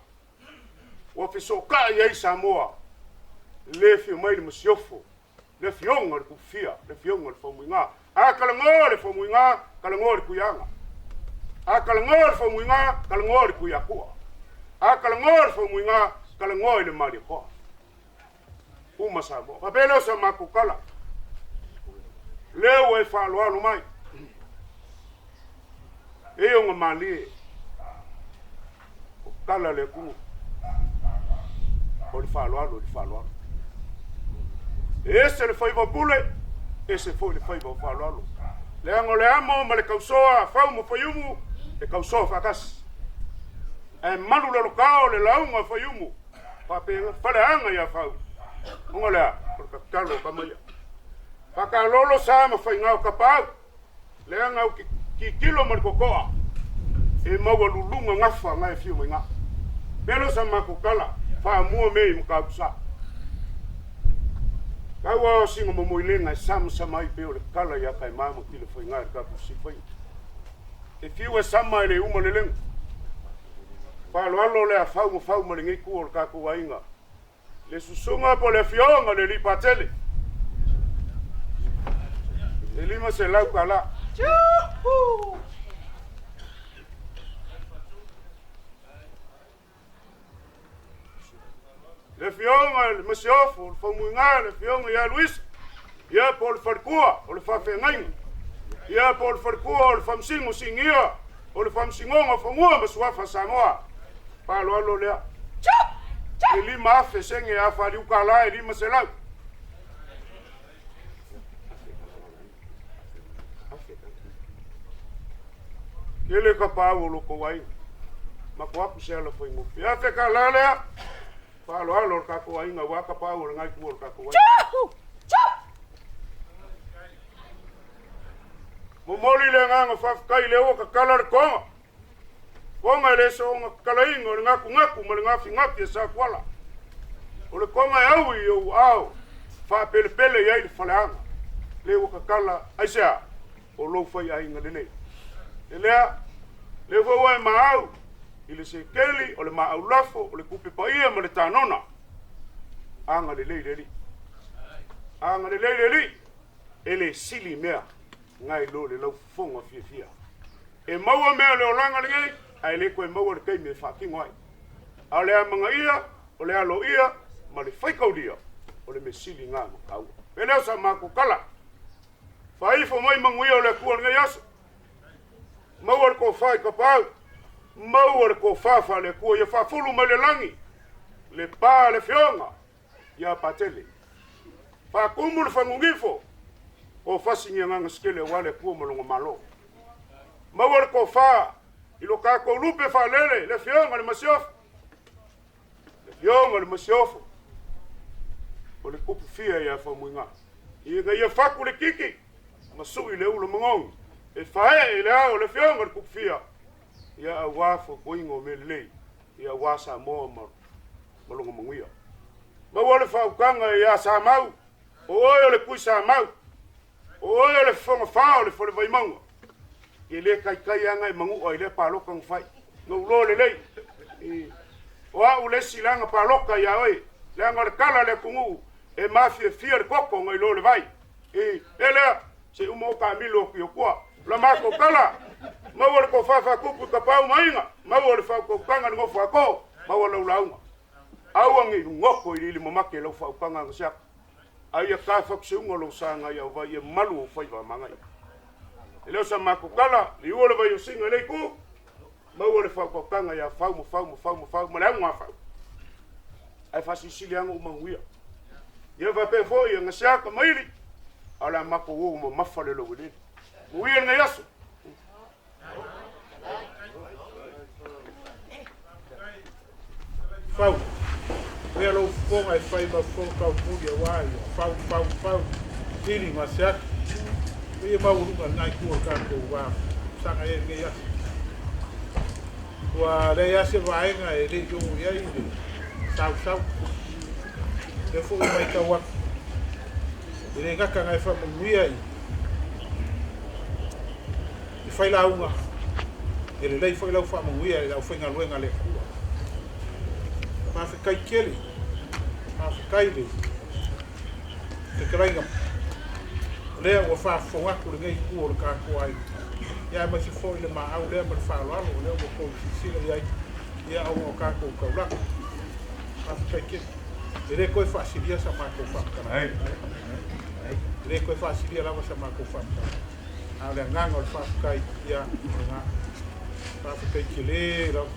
wa fisoka I Samoa le fi mai le masiofo le fionga le kufia le fionga le fomuinga a kalango le fomuinga kalango le kuyanga a kalango le fomuinga kalango le kuyakua a kalango le fomuinga kalango le mariko uma Samoa papelo sa makukala leo e Faaaloalo mai e o mali o kala le ku o le Faaaloalo ese le faiva pule ese foi le faiva Faaaloalo le ango le amo ma le kausoa fau mo Faaiu e kausoa fakas e malu le lokao le launga Faaiu pa pe faleanga ya fau ngola por kalo kamaya pakalolo sa ma fainga ka pau le anga ki kilo mar kokoa e mawa lulunga ngafa ngai fiu nga pelo sa makukala fa mua me mkausa kawa singo mo ilenga sam samai pe le kala ya kai mama kilo foi nga ka kusi foi e fiu sama le uma le leng Faaaloalo le fau mo le ngi ku ka ku ainga le susunga po le fionga le lipatele e lima se lau kala le fionga le masiofo le famuinga le fionga ya Luis ya po le farkua o le fafengainga ya po le farkua o le famsingo singia o le famsingonga famua masuafa Samoa Faaaloalo lea e lima afe senge a Faaiu kala e lima se lau Kele ka pau lo ko wai. Ma ko aku se ala foi mo. Ya te ka lale. Faaaloalo ka ko wai nga wa ka pau ngai ku ka ko wai. Mo moli le nga fa kai le o ka kala ko. Ko nga le so nga kala ingo nga ku mo nga fi nga sa kwala. O le ko nga au yo au. Fa pele ya i fala. Le o ka kala aisa. O lo foi ai nga le Elea, le voa maau, ile se keli, o le maau lafo, o le kupe paia, ma le tanona. Anga le leireli. Anga le leireli. Ele sili mea, ngai lo le lau fonga fia. E maua mea le olanga le ngai, ai le koe maua le kei me whakingo ai. A le amanga ia, o le alo ia, ma le whaikaudia, o le me sili ngā makau. Peleo sa mako kala. Faifo mai manguia o le kua ngai aso. Mauar ko fai ka pau. Mauar ko fafa le kua ia fafulu mai le langi. Le pa le fionga. Ia patele. Fa kumul fangungifo. Ko fasinga nganga skele wale kua malonga malo. Mauar ko fa. Ilo ka ko lupe fa lele. Le fionga le masiof. Le fionga le masiof. O le kupu fia ia fa muinga. Ia faku le kiki. Masui le ulo mangong. E fae le au le fionga ku fia ia awafo koingo mele ia wasa mo malonga manguia ma wole fa kanga ia sa mau o le kuisa mau o le fonga fa le fo le vai mangu ile kai anga mangu o ile pa loka fai no lo le wa u le silanga pa loka ia oi le anga kala le kungu e mafia fier koko ngai lo le vai ele se umo ka milo ki kwa la mako kala mawor ko fafa kupu ka pau mainga mawor fa ko kanga ngo fa ko mawor lo launga awangi ngoko ili mamake lo fa kanga ngsa ai ka fa ku ngolo sanga ya va ye malu fa va manga ile sa mako kala li wole va yo singa le ku mawor fa ko kanga ya fa mo la ngwa fa ai fa si siliango manguia ye va pe fo ye ngsa ka maili ala mako wo mo mafale lo wele Uia nga yaso. Fau. Wea lo fonga e fai ma fonga puli a wai. Fau. Tiri ma sia. Wea ma urunga ngai kua kako wa. Sanga e nga yaso. Ua le ia se vaenga e le yo ia i le sau. Le fu mai tau aku. I le ngaka ngai whamunguia i. I whai launga. I le lei whai lau whamunguia i lau whainga luenga le kua. Mawhikai keli. Mawhikai le. Ke karainga. Lea ua whaafongaku le ngai kua o le kākua ai. Ia mai se fo le maau lea ma le whaaloalo. Lea ua kou sisira iai. Ia au o kākua kaulaka. Mawhikai keli. E le koe whaasiria sa mākou whaakara. Le koe whaasiria lawa sa mākou whaakara. A le nganga o le whaakai ia ngā. Whaakai ki le rau.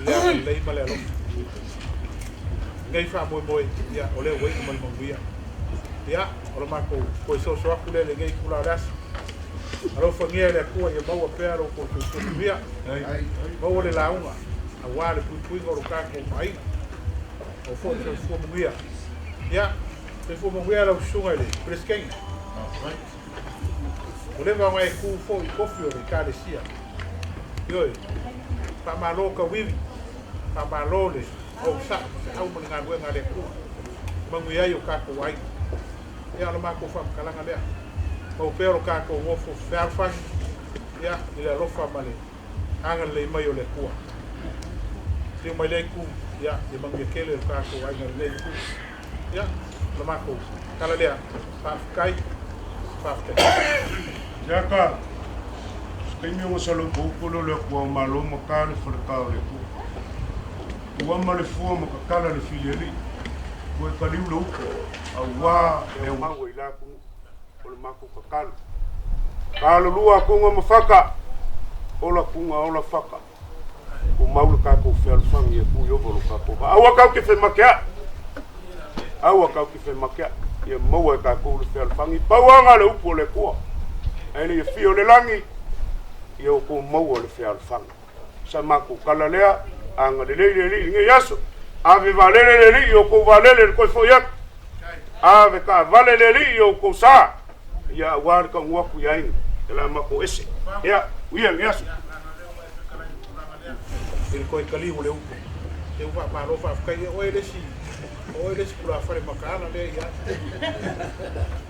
Lea lei ma le alo. Ngai wha moe ia o lea wei ma le manguia. Ia o le mākou koe so aku le ngai kula rasi. Aro whangia le kua ia maua pēr o koe tutuia. Maua le launga. A wā le pui ngoro kākou mai. O fo se fo muia. Ya, se fo muia la sunga le, presken. O le va mai ku fo I kofi o le kale sia. Yo. Pa malo ka wiwi. Pa malo le. O sa, au mo nga ngwe le ku. Manguia yo ka ko wai. Ya lo ma ko fam kalanga le. O pero ka ko wo fo ferfang. Ya, ile lo fa male. Anga le mai o le ku. Ti mai le ku. Ya, di mangi kele ka ko ai ngai nei ku. Ya, lo mako. Kala lea, pa kai, pa kai. Ya ka. Kemi mo salo ko le ko malo mo ka le fo ka le ku. Wa ma le fo mo ka kala le filiali. Ko ka liu lo ko. A wa e o mango I la ku o le mako ka kala. Kala lua ku ngo mafaka. Ola kunga ola faka. O maulu kako whelwhangi e kui ovolo kako. Aua kau ki whemakia. Aua kau ki whemakia. Ia maua e kako le whelwhangi. Pauanga le upo le kua. Ene ia fio le langi. Ia o ko maua le whelwhangi. Sa mako kalalea. Anga le leile nge yaso. Ave valele le li o ko valele le koi foiak. Ave ka valele li o ko sa. Ia wāre ka nguaku ia inga. Ela mako ese. Ia uia nge yaso. Il koe kalimu le upo. Le upa paro fa kai oe le si. Oe le si kula fare makana le ia.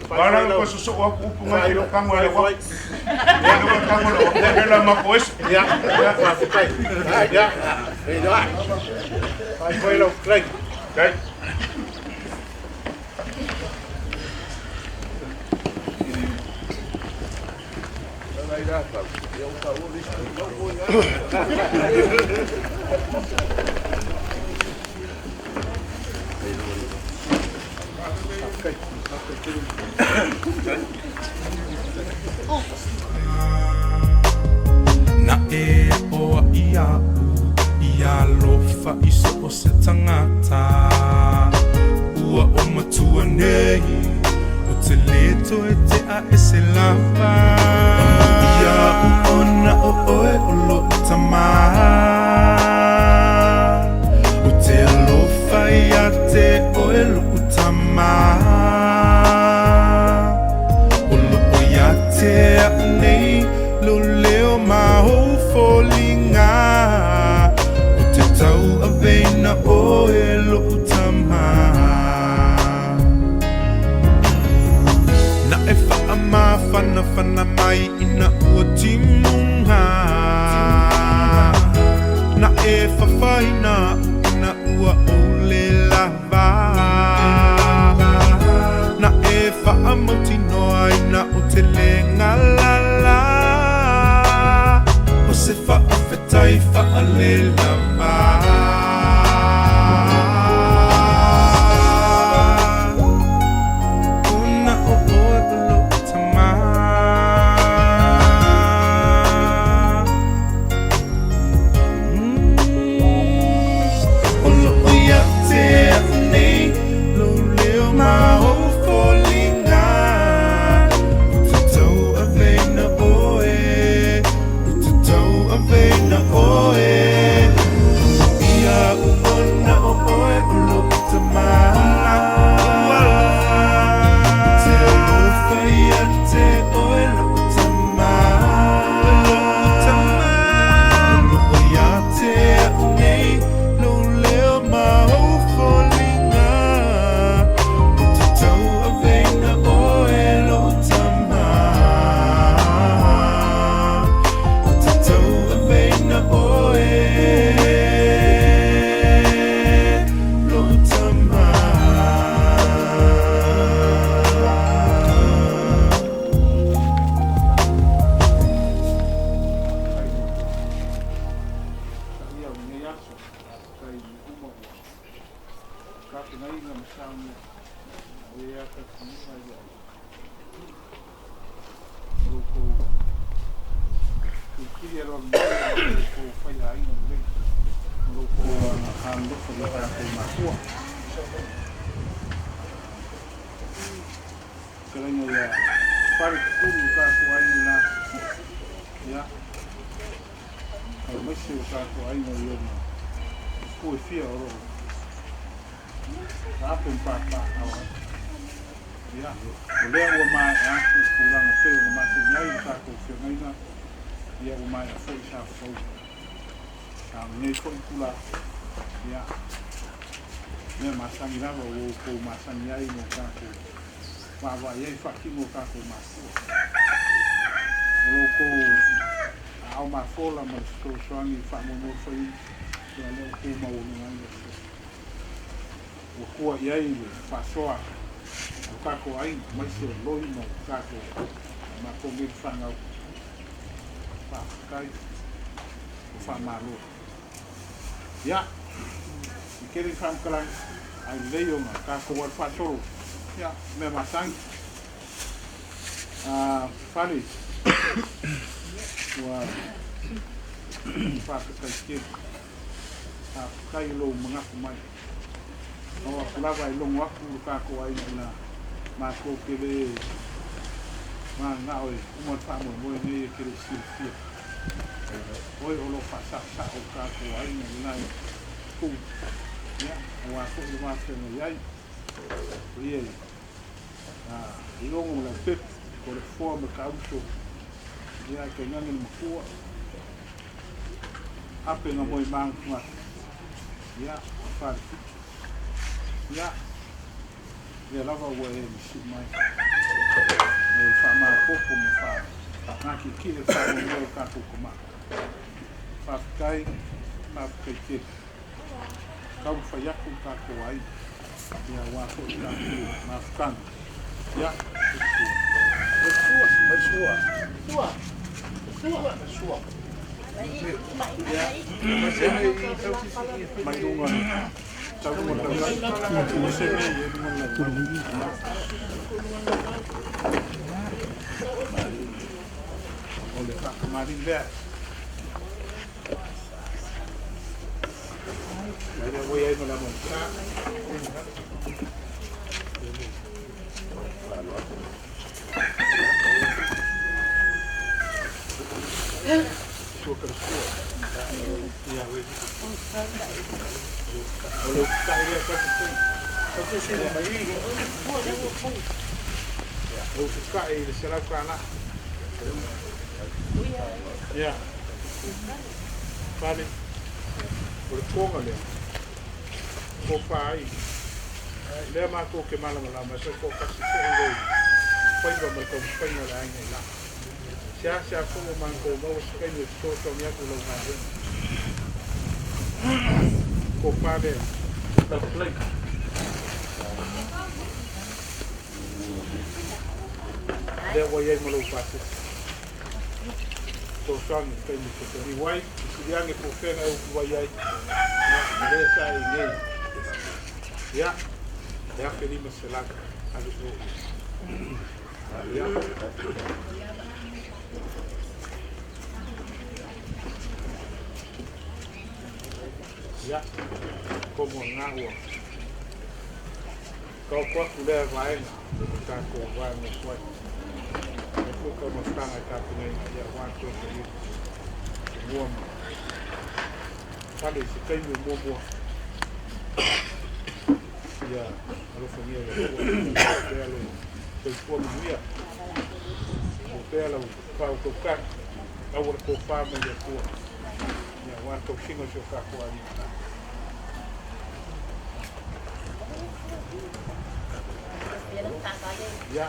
Para ko so upu ngai ro kango le wa. Ya no kango le la mako ese. Ya, fa kai. Ya. Ya. Ai foi lo kai. Kai. Na e oa ia lofa I so o se tangata Ua o matua nei O te leto e te a e se lava Ia uona o oe o lo tama O te alofa ia te oe lo tama O lo o ia te a nei lo leo maho folinga O te tau a veina oe lo tama Na e wha ma whana mai ina ua timunga Na e whawhaina ina ua ole lava Na e wha mauti noa ina o te lenga lala O se wha awhetai wha le lava aso kai uma ka nai na masang ya ka tuma ya ko kiri ro ko fai ai no le ko ando ko la ko makua kalanya ya pare kuru ka ko ai na ya mas se o carro ainda ali foi fio ro rapem pa ya o leo mai acho que lá no pé no mas nem tá com fio ainda ia o mai foi já foi nem foi pula ya nem mas sangrava o com mas sangrava no carro vai aí faqui no carro mas ao ma fola ma sto soangi fa mo foi ya le ko ma o ngai o ko ia i fa soa o ka ko ai mai se loi no ka ko ma ko mi fa nga fa kai fa ma lo ya i kere fam kala ai le yo ma ka ko wa fa so ya me ma sang fali wa fa ka ke kai lo mga kumai o kula vai lo ngwa ku ka ko ai na ma ko ke le ma na oi mo fa mo ne ke le si oi o lo fa sa o ka ko ai na ku ya wa ko le ma se ne ai rie lo ngo la pe ko le fo me ka uso ya ke ngani mkua ape na moi mangwa ya fa ya lava wa e si mai e fa ma popo me fa na ki fa mo ka ko ma fa kai fa ke ka fa ya ku ka ko ai ya wa ko na kan ya Sua. Ya, vale. Berkongen ya. Faaiu. Le ma ko ke mala mala ma so ko kasi ko ngo. Pai ba ma ko pai na ai nei la. Sia ko ma ko no se ni so mi ko lo ma. Ko pa de. Ta play. De wo ye mo lo pa. So strong que ni guay si ya que por fe o guay ahí de esa ya feliz se la a los ya como en agua como culé vai está com vai no suelo como están acá también ya aguanto el warm sale se cae un bobo ya a los familia de lo del pueblo mía porque lo para tocar ahora por fama de todo ya aguanto chino yo cajo ahí ya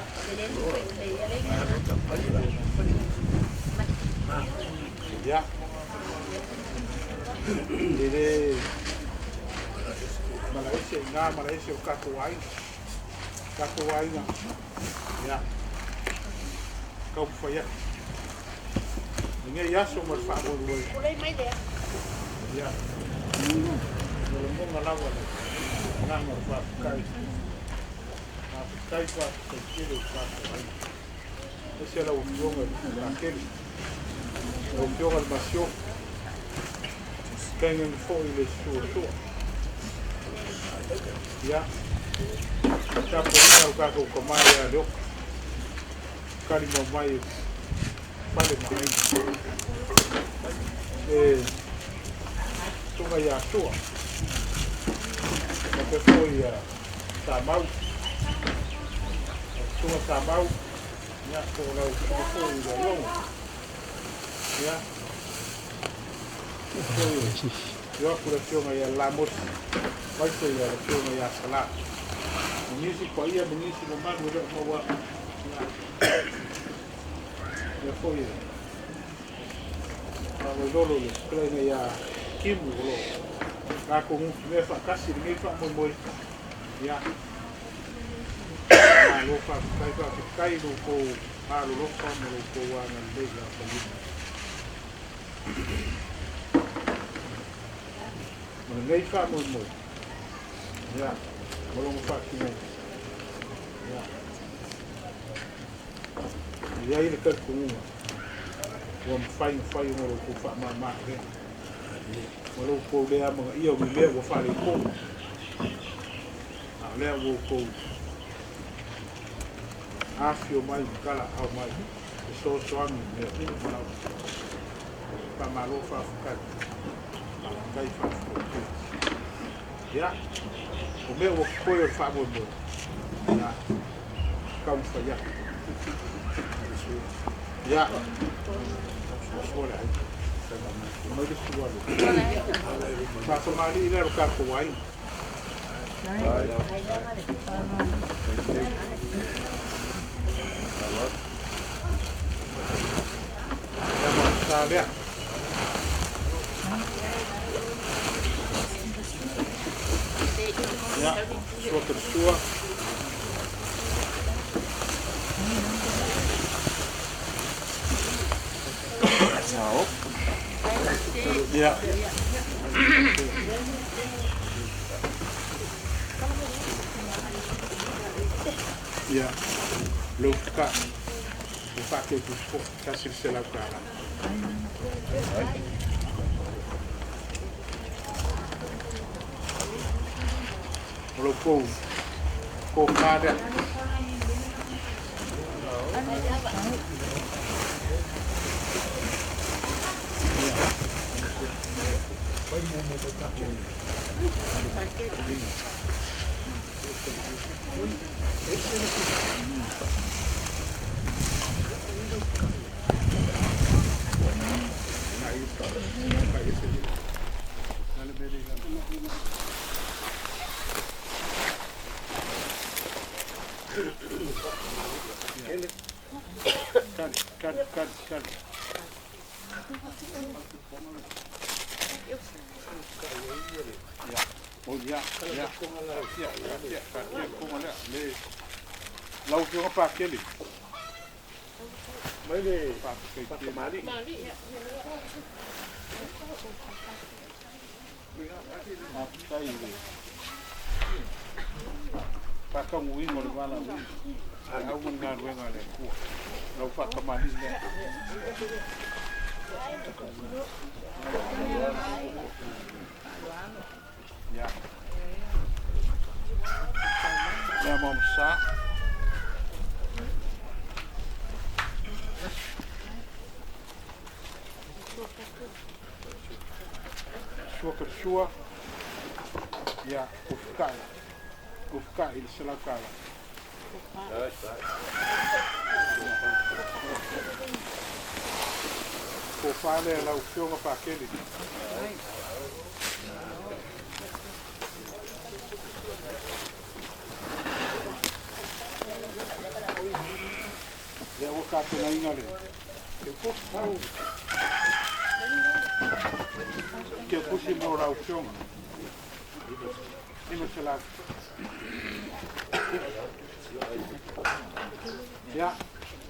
ya de Malaysia o Cacoai ya kau faya ninguém já somos favor hoje ya Monga lawa le. Nganga fa kai. Kai fa kele fa. Ese la unionga la kele. O pioga al masio. Kengen fo ile so. Ya. Tapo ina ka ko mai ya lo. Kali mo mai. Pale mai. Tunga ya tua. Porque foi Samau. Tunga Samau. Ya, kalau foi da longo. Ya. Foi eu por tunga ya Lamos. Vai foi ya tunga ya Sala. Munisi ko ia munisi no manu do mo wa. Ya foi. Kalau dulu kalau ya Kimu lo. Aku me fa kasi me fa mo ya lo fa kai lo ko lo fa mo ko wa na le ya ko ni mo nei fa mo ya mo lo fa ki mo ya ile ka ku mo wa fai mo lo ko fa ma ke Walau kau dia mga iyo bile wo fale ko. Le wo ko. Afio mai kala au mai. So ami me ni mana. Pa malo fa fukat. Kai fa. Ya. O me wo ko yo fa mo. Ya. Kam fa ya. Ya. Sola. Mau disuruh lu. Pasal mari ini rukat kuai. Yang saya. Ya, suatu suah. Tahu. Ya. Ya. Luka. Luka ke buku kasih selakala. Luka. Kau ada. Cut. Oh ya. Lau kau apa kali? Mana? Pakai mari. Apa ini? Pakai muin mana mana? Aku mengan le. Lau pakai mari ni. Ya. Ya mau masak. Suah. Ya, ufkai selakala. Kau fale lau fiona pakeli. Ya waktu na ingale. Que pusi mora opción. Ini masalah. Ya,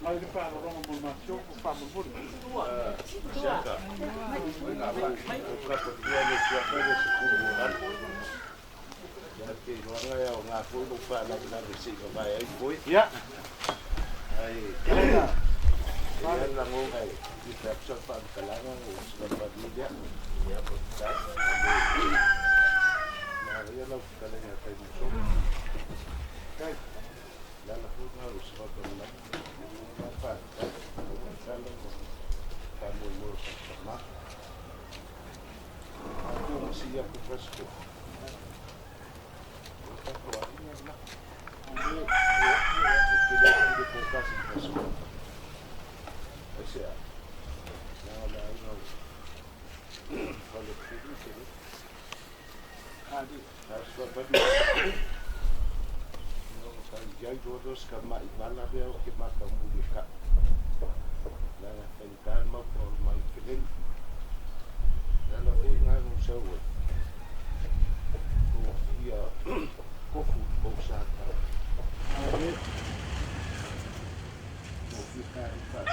Ai le faaaloaloga mo le masio ko faamolivoli. Siaka. Kapatua le siaka le sekulu an. Ya ke loanga ya o ngā koe no whaalawe si ka vai ai koe. Ia. Ai. Ia. Ia la ngonga ai. Ki kapsa whaamkalanga o sikapadia. Ia po tai. Nā rea lau kalenga kai muso. Kai. Lala huna o sikapadia. Aku masih aku fresco. Aku akhirnya nak. Kita di kulkas di fresco. Asia. Nah. Kalau pergi sini. Adi, harus berbagi. Jai jodoh kama ibala dia okey maka mulia. Lana fenkan mau por mai kelen. Lana ingat usaha. Dia kofu bosata. Amin. Kita ikat.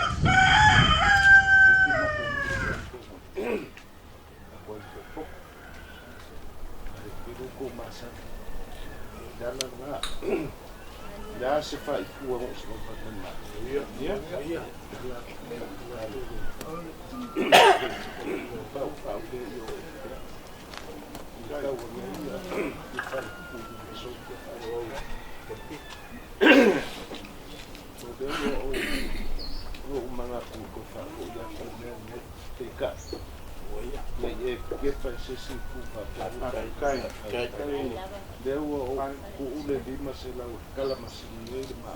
Apa itu? Ada biru masak. Dalam nak. Ya se Faaiu mo sa pagmana. Iya. Faaiu ke yo. Ikaw mo niya. So o mga puko Faaiu ya ko teka. Le que faz esse pupa. Kai. Deu o ule di masela kala masini ma.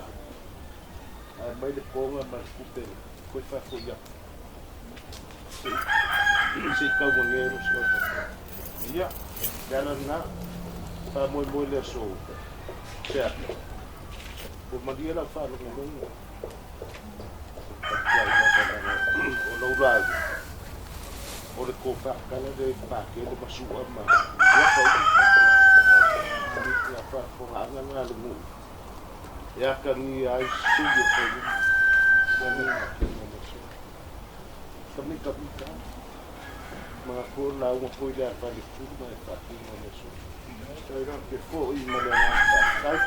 Ai mai de ponga mas pupe. Ko fa ko ya. Si ka bonero so. Ya. Dana na. Pa moi le so. Certo. Por magia la fa lo ngo. O lo rago. O le kofa kala de pake le masua ma. Ya pa. Ya pa fonga nga lu. Ya kami ai suyo ko. Kami ka. Mga ko la mo ko ya pa le tu ma pa ti mo so. Saya ke fo I ma le na.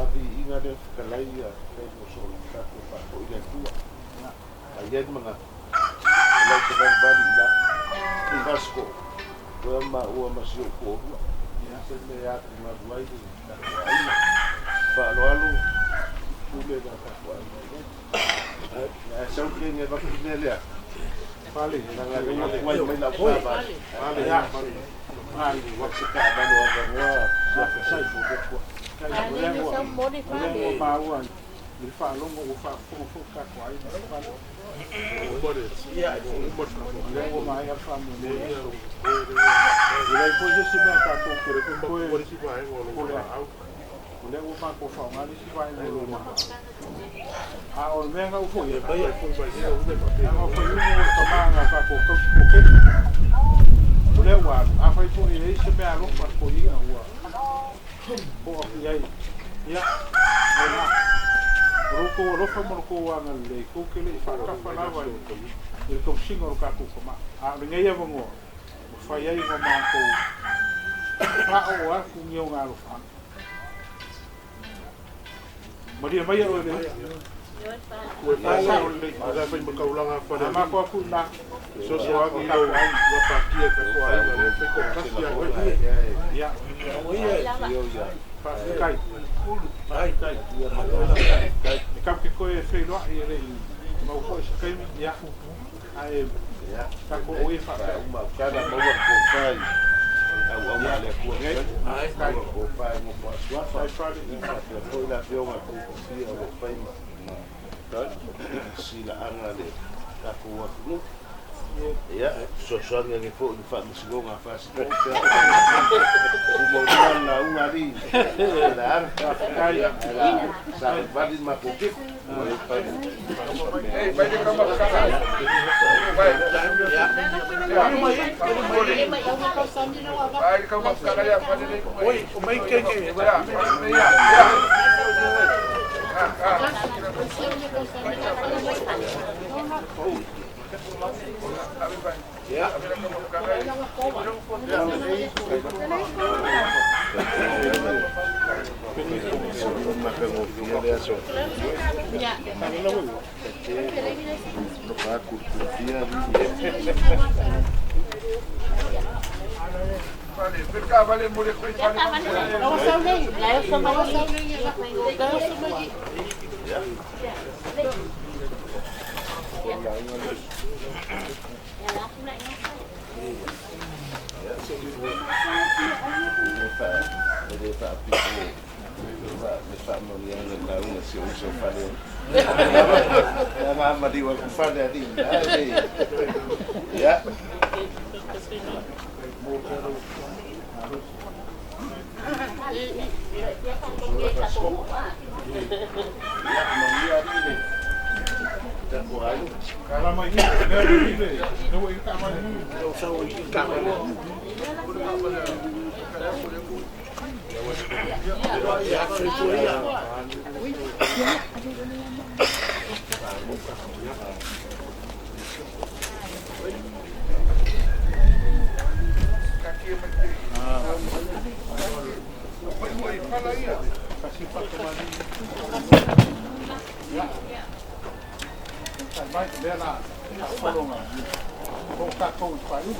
Abi inga de kalai ya ke mo so ka pa ko ya tu. Ayer mga like the body that Vasco where my masio ko ya se me ya ma ruai Faaaloaloga pule da ka kwa ya so que ne va pinele pale na la mai mai la pa pale ya pale wa se ka ba no va ya fa sai ko Ai ni sa mo di pale. Ma wan il Faaaloga o fa fo ka kwa pale. Iya, o mai a famu ne. Ele foi esse mercado que ele foi esse vai o le o fa ko fa ngani si vai no ma. A o menga o foi e bai foi vai o de papel. A foi o tomanga fa ko ke. O le wa a foi foi esse me a lo fa ko ia o. Bo ia. Ia. Roko rofa moroko wana le ko kele fa ka fa la wa le ko singo ka ko ma a le ngai ava ngo fa ia ngo ma ko fa o a ku ngio nga ro fa Maria mai o le o fa sa o le a fa mo ka ulanga fa le ma ko ku na so so a ki lo wa pa ki ka ko ai le ko ka si a ya o ia fa kai Ai, kam ke koe whenua I ele I mau koe sa kaimi ia ai ka ko oi fa uma kada maua ko fai au le ko ai kai ko fai mo ko sua fai ko la pio ma ko si o fai ma si la ana le ka ko wa no ya so nge fo ni fa mo nga fa si ko mo na una ri la ar kai sa vadi ma ko ki vai de cama vai vai cama cara ya vai de oi o mai que vai Vale, mulher com isso. Não sou nem, eu sou mais Kalau mau ini, no ini kamar ini. Baik, dia nak tolong lah. Kau tak tahu Faaiu.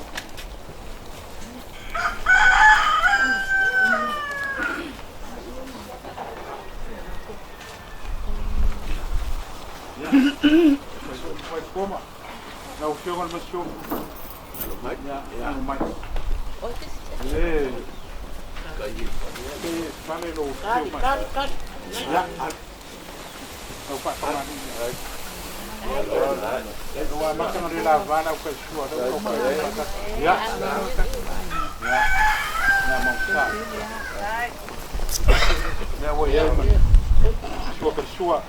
Vai coma. Não chega no show. Ya, mai. Vale lo. Kan. Ya. Kau pak tahu ni. Dua macam ada lawan aku kesuai ada. Ya. Ya mangsa. Ya wo ya. Suka kesuai.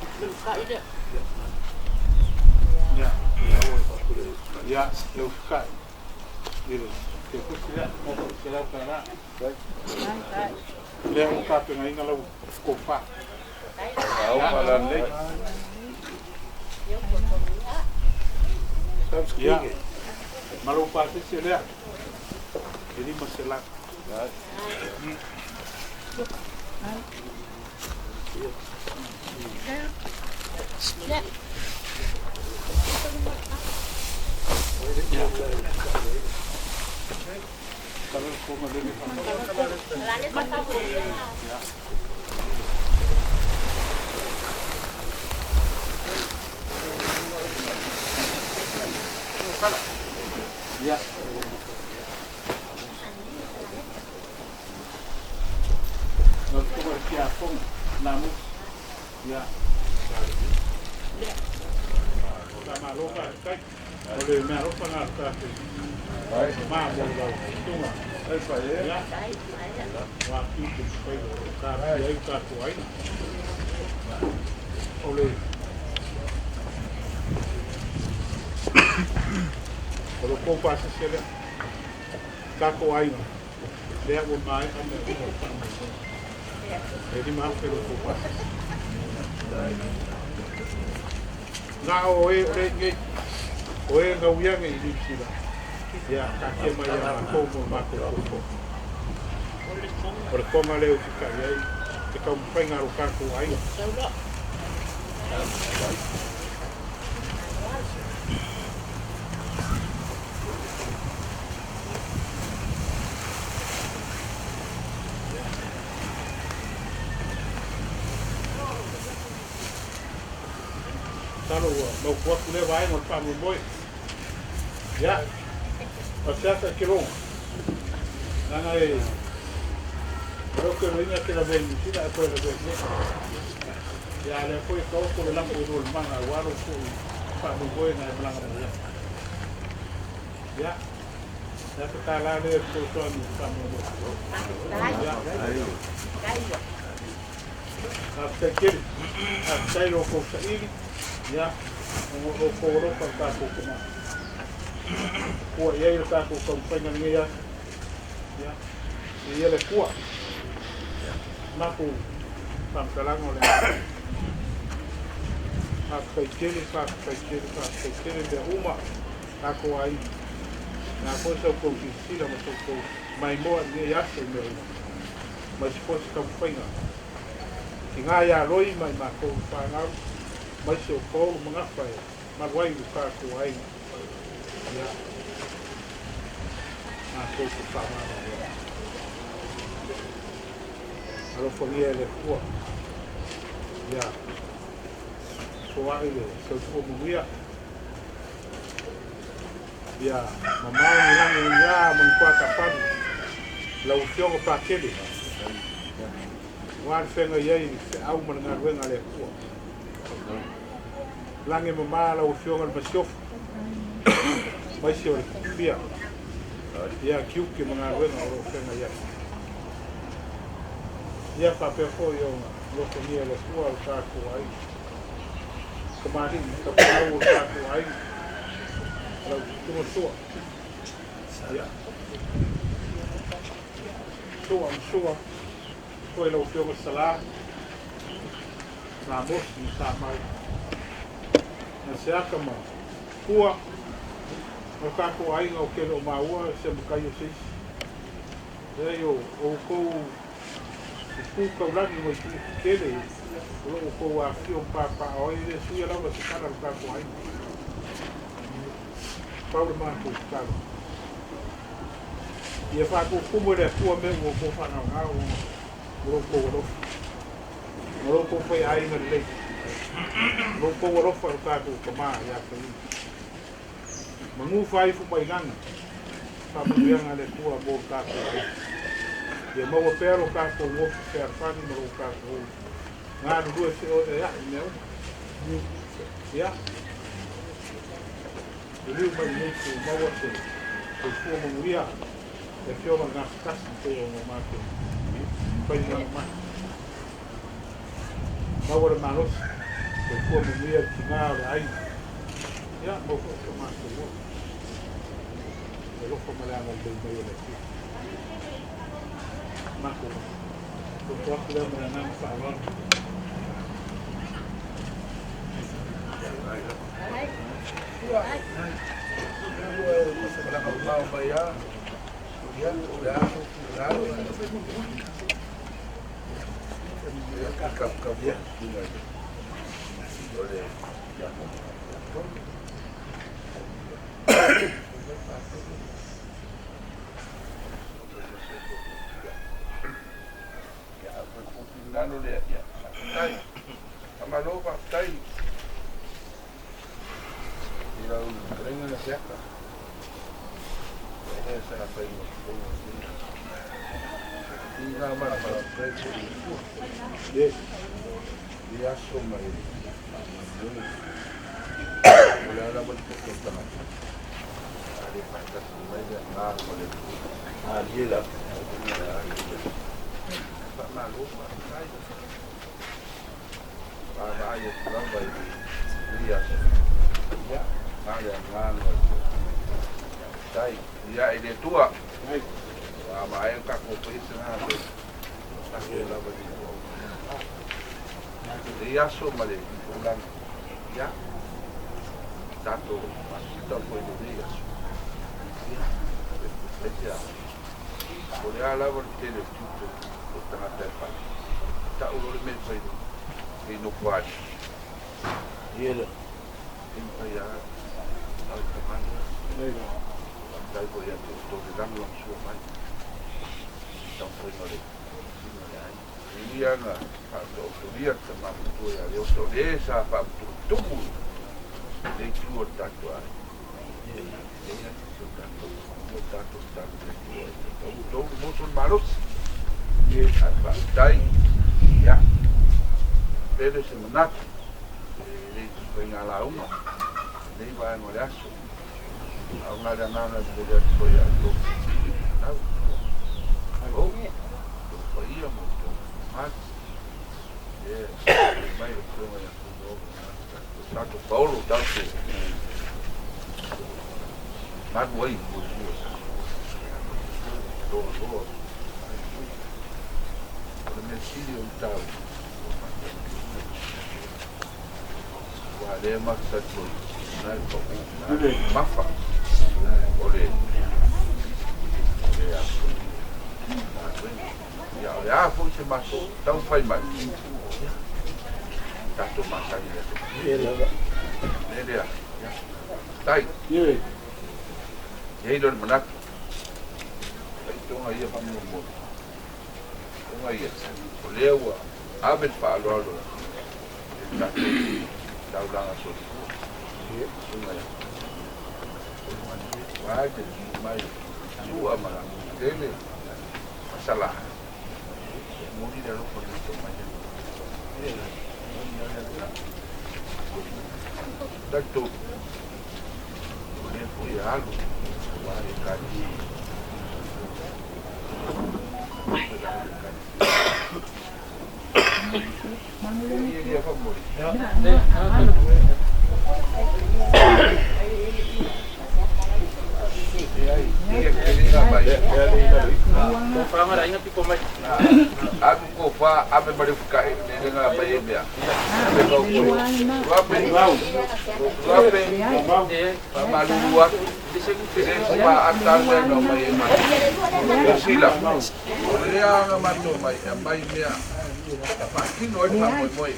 Ya. Ya, eu ficar. Ele, depois que ele o cara. Ele o cara tem ainda lá o copa. Ya, malu pasti sih lihat. Jadi masalah. Kalau kau melihat, ya. Waktu bersiapung, namun, ya. Faaaloaloga kai ole me ropa na tape ai ma mo lo tunga ai fa ya wa ki ku pai ka ai ka tu ai ole Kalau kau pasti sila kako ai dia mo mai ame jadi maaf kalau kau pasti na oe ngauia ngai sila ya kake mai ya como mako ko por como leo ka ai ke ka pai ngaru kako ai Kalau mau kuat boleh baik mau pakai boy, ya, pasal tak kilo, nangai, kalau kerana kita beli tidak apa lebih, ya, lepas itu kau kalau nak urut mana, walau tu pakai boy naik belakang dia, ya, dah sekali ada tuan pakai boy, ya, apa kiri, apa rokok ini. Ya, o coro para cá com uma, o ele está com companhia minha, ya, e ele é cua, na com pampelang oleh, whakaikere mea uma kako ai nā koe sau kou kisira ma sau kou mai moa nge aso mea uma mai siposi kamuwhainga ki ngā ia roi mai mā kou whangau mai se o kou mga whae marwai u kako ai ia nā kou ku whamara alo whangia e le kua ia ko ai le sau tua mungia ia mamau ni langi ia mun kuata padu lau fiongo pakele wan fenga iei se au man ngā ruenga le kua langi mamau lau fiongo le masiofu mai si o le kupia ia kiuki man ngā ruenga o fenga iei ia papefo i o loko nia le kua o kako ai kemarin kapau o kako ai lau tuma sua ia sua koe lau fionga sala nā mosi sa mai na se aka ma kua o kako ai ngau kele o maua se mukai o seisi e o kou ku kaulani mo ki kele o ko wa fio papa o ile suia lava se kana ka ko ai Paulo Marco Carlos ia fa ko como le tua me o ko fa na o ko foi ai na le ko fa ka ko kama ya ko mangu fai fu mai gana fa mo yang ale tua bo ka ko ia mau pero ka ko wo per fani mo ka ko ngā rua se o te ia meu ia riu mai nei se mau se fua monguia e whioma ngā kasi te o ngā māke pai ngā mai mau re maros e fua monguia ki ngā ore ai ia mau fua māke wo e lofo malanga te mai o le ki Marco, eu posso lembrar não falando. Nano le ya. Tai. Amalo pa tai. Ira un trengo na cerca. Essa era para ir. E na mara para preço. E a soma aí. Olha lá para o que está lá. Ali para cá, mais é lá, olha. Ali lá. Malu, ai, não vai dia, ya, ada ngano, tai, ya ini tua, ama ai ka ko pesa na, aku la vai dia so male, ulang, ya, satu, kita foi de dia, ya, boleh ala bertele tudo. Tanga tepa. Ta ulo me foi e no quad. Ele ya al comando. Legal. Dai poi a tutto che danno un suo mai. Então foi no le. Ia na a do dia que ma tu ya eu sou dessa pa tudo. Dei tudo tanto a. Ele tanto. Todo mundo malos. Tai, ya, pero se manat, le foi a la uma, le vai no laço, a uma da nana de ver foi a do, foi ia muito, mas, vai o que vai a Santo Paulo, tanto, mas foi, o domicílio tal. le maksatu na ko mafa ole ya fu se maso tau fai mai tato masai le tai ye don manak itu ngai pa mo ngai lewa abel Faaaloaloga taulaga soli waje mai sua mala tele masala muni de lo por esto mañana dato le fui algo vale cari dia favor aku kofa abe bari fukai dengan apa ya dia malu luar semua antar saya no mai mai sila dia ngamato mai dia makin noi moi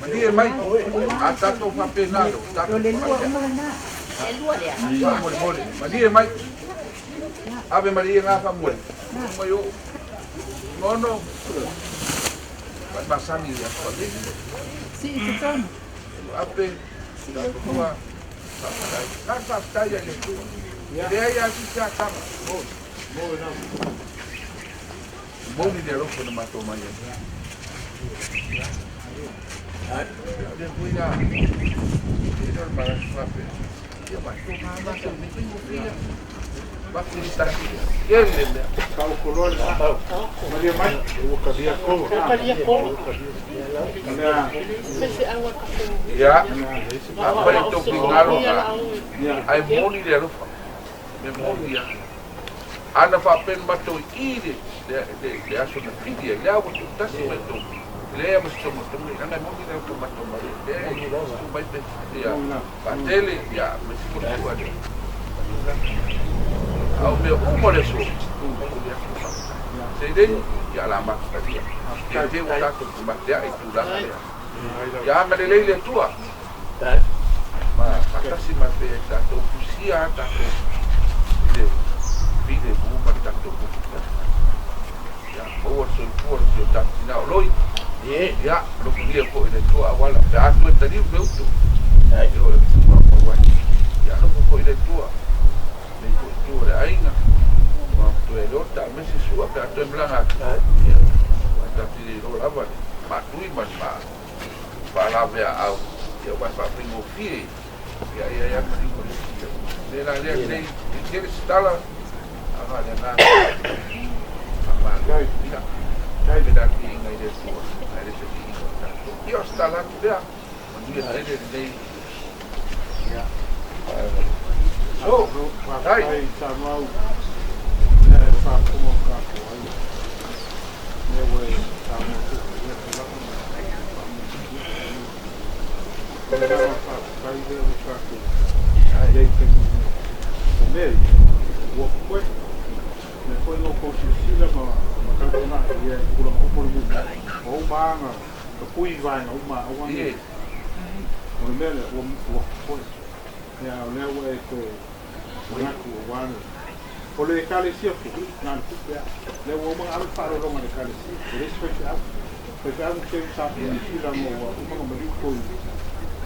mandi mai atato papenado tato mole mandi mai ave maria ngafa mole moyo nono basani ya kwale Si, betul. ape tua kan saya itu dia ya sisa sama mau ni dia rokok nama tu maya dia punya dia barang apa dia masuk nama tu ni waktu di stasi dia ni Kau kolor tahu. Maria mai, o kadia ko. ya apa itu pingalo ai moni dia rokok memori ya ana fa pen bato ide de aso na fidia ya o tasi meto le amo sto ana moni dia ko bato mari de so vai pe ya patele ya me siko ko ade au me umore so sei dei ya la ma stadia ya te o tato ko batia e tu la ya me le tua ma patasi ma pe tato kusia tato vide buma tanto ya por so tanto na loi ya lo que dia ko ile tua wala da tu tadi veuto ya no ko ile tua me ko tua Aiga ma tu elota me se sua pe tu blanga ya ta ti lo lava ma tu ma para ver au eu vai para primo fi ya primo de la lei que está Ama na ama ya dai beda ki ngai de tua ngai de ti io sta la dia dia dei ya so dai Samau. Ne fa como ka ko ai. Ne we samu tu ne la ko. Ne fa kai de ka ko. Ai dei que ne wo ko me foi no posisila ma kalona ia kula ko mo o banga ko pui vai no ma o ni o mele o ko ya le we ko na ku wan o le kale sia ku na ku ya le wo ma al faro ro ma le kale sia o le special pe ka un ke sa ni sila mo o ma ma di ko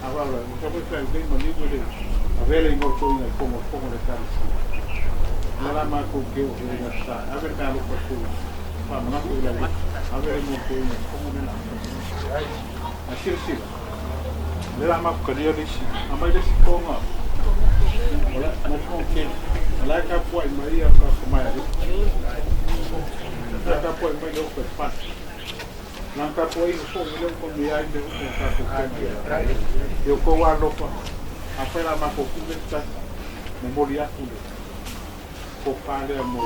ava la mo ko pe ke ma ni le avele mo ko ni como le kale sia nada más con que ya está a ver cómo por su vamos a ver a ver cómo de la así sí le la más que yo dije a más de como hola no con que la capa y María para comer la capa y María por pan la capa y con yo con mi ay de un capa yo con la ropa afuera más con que está memoria ko pale mo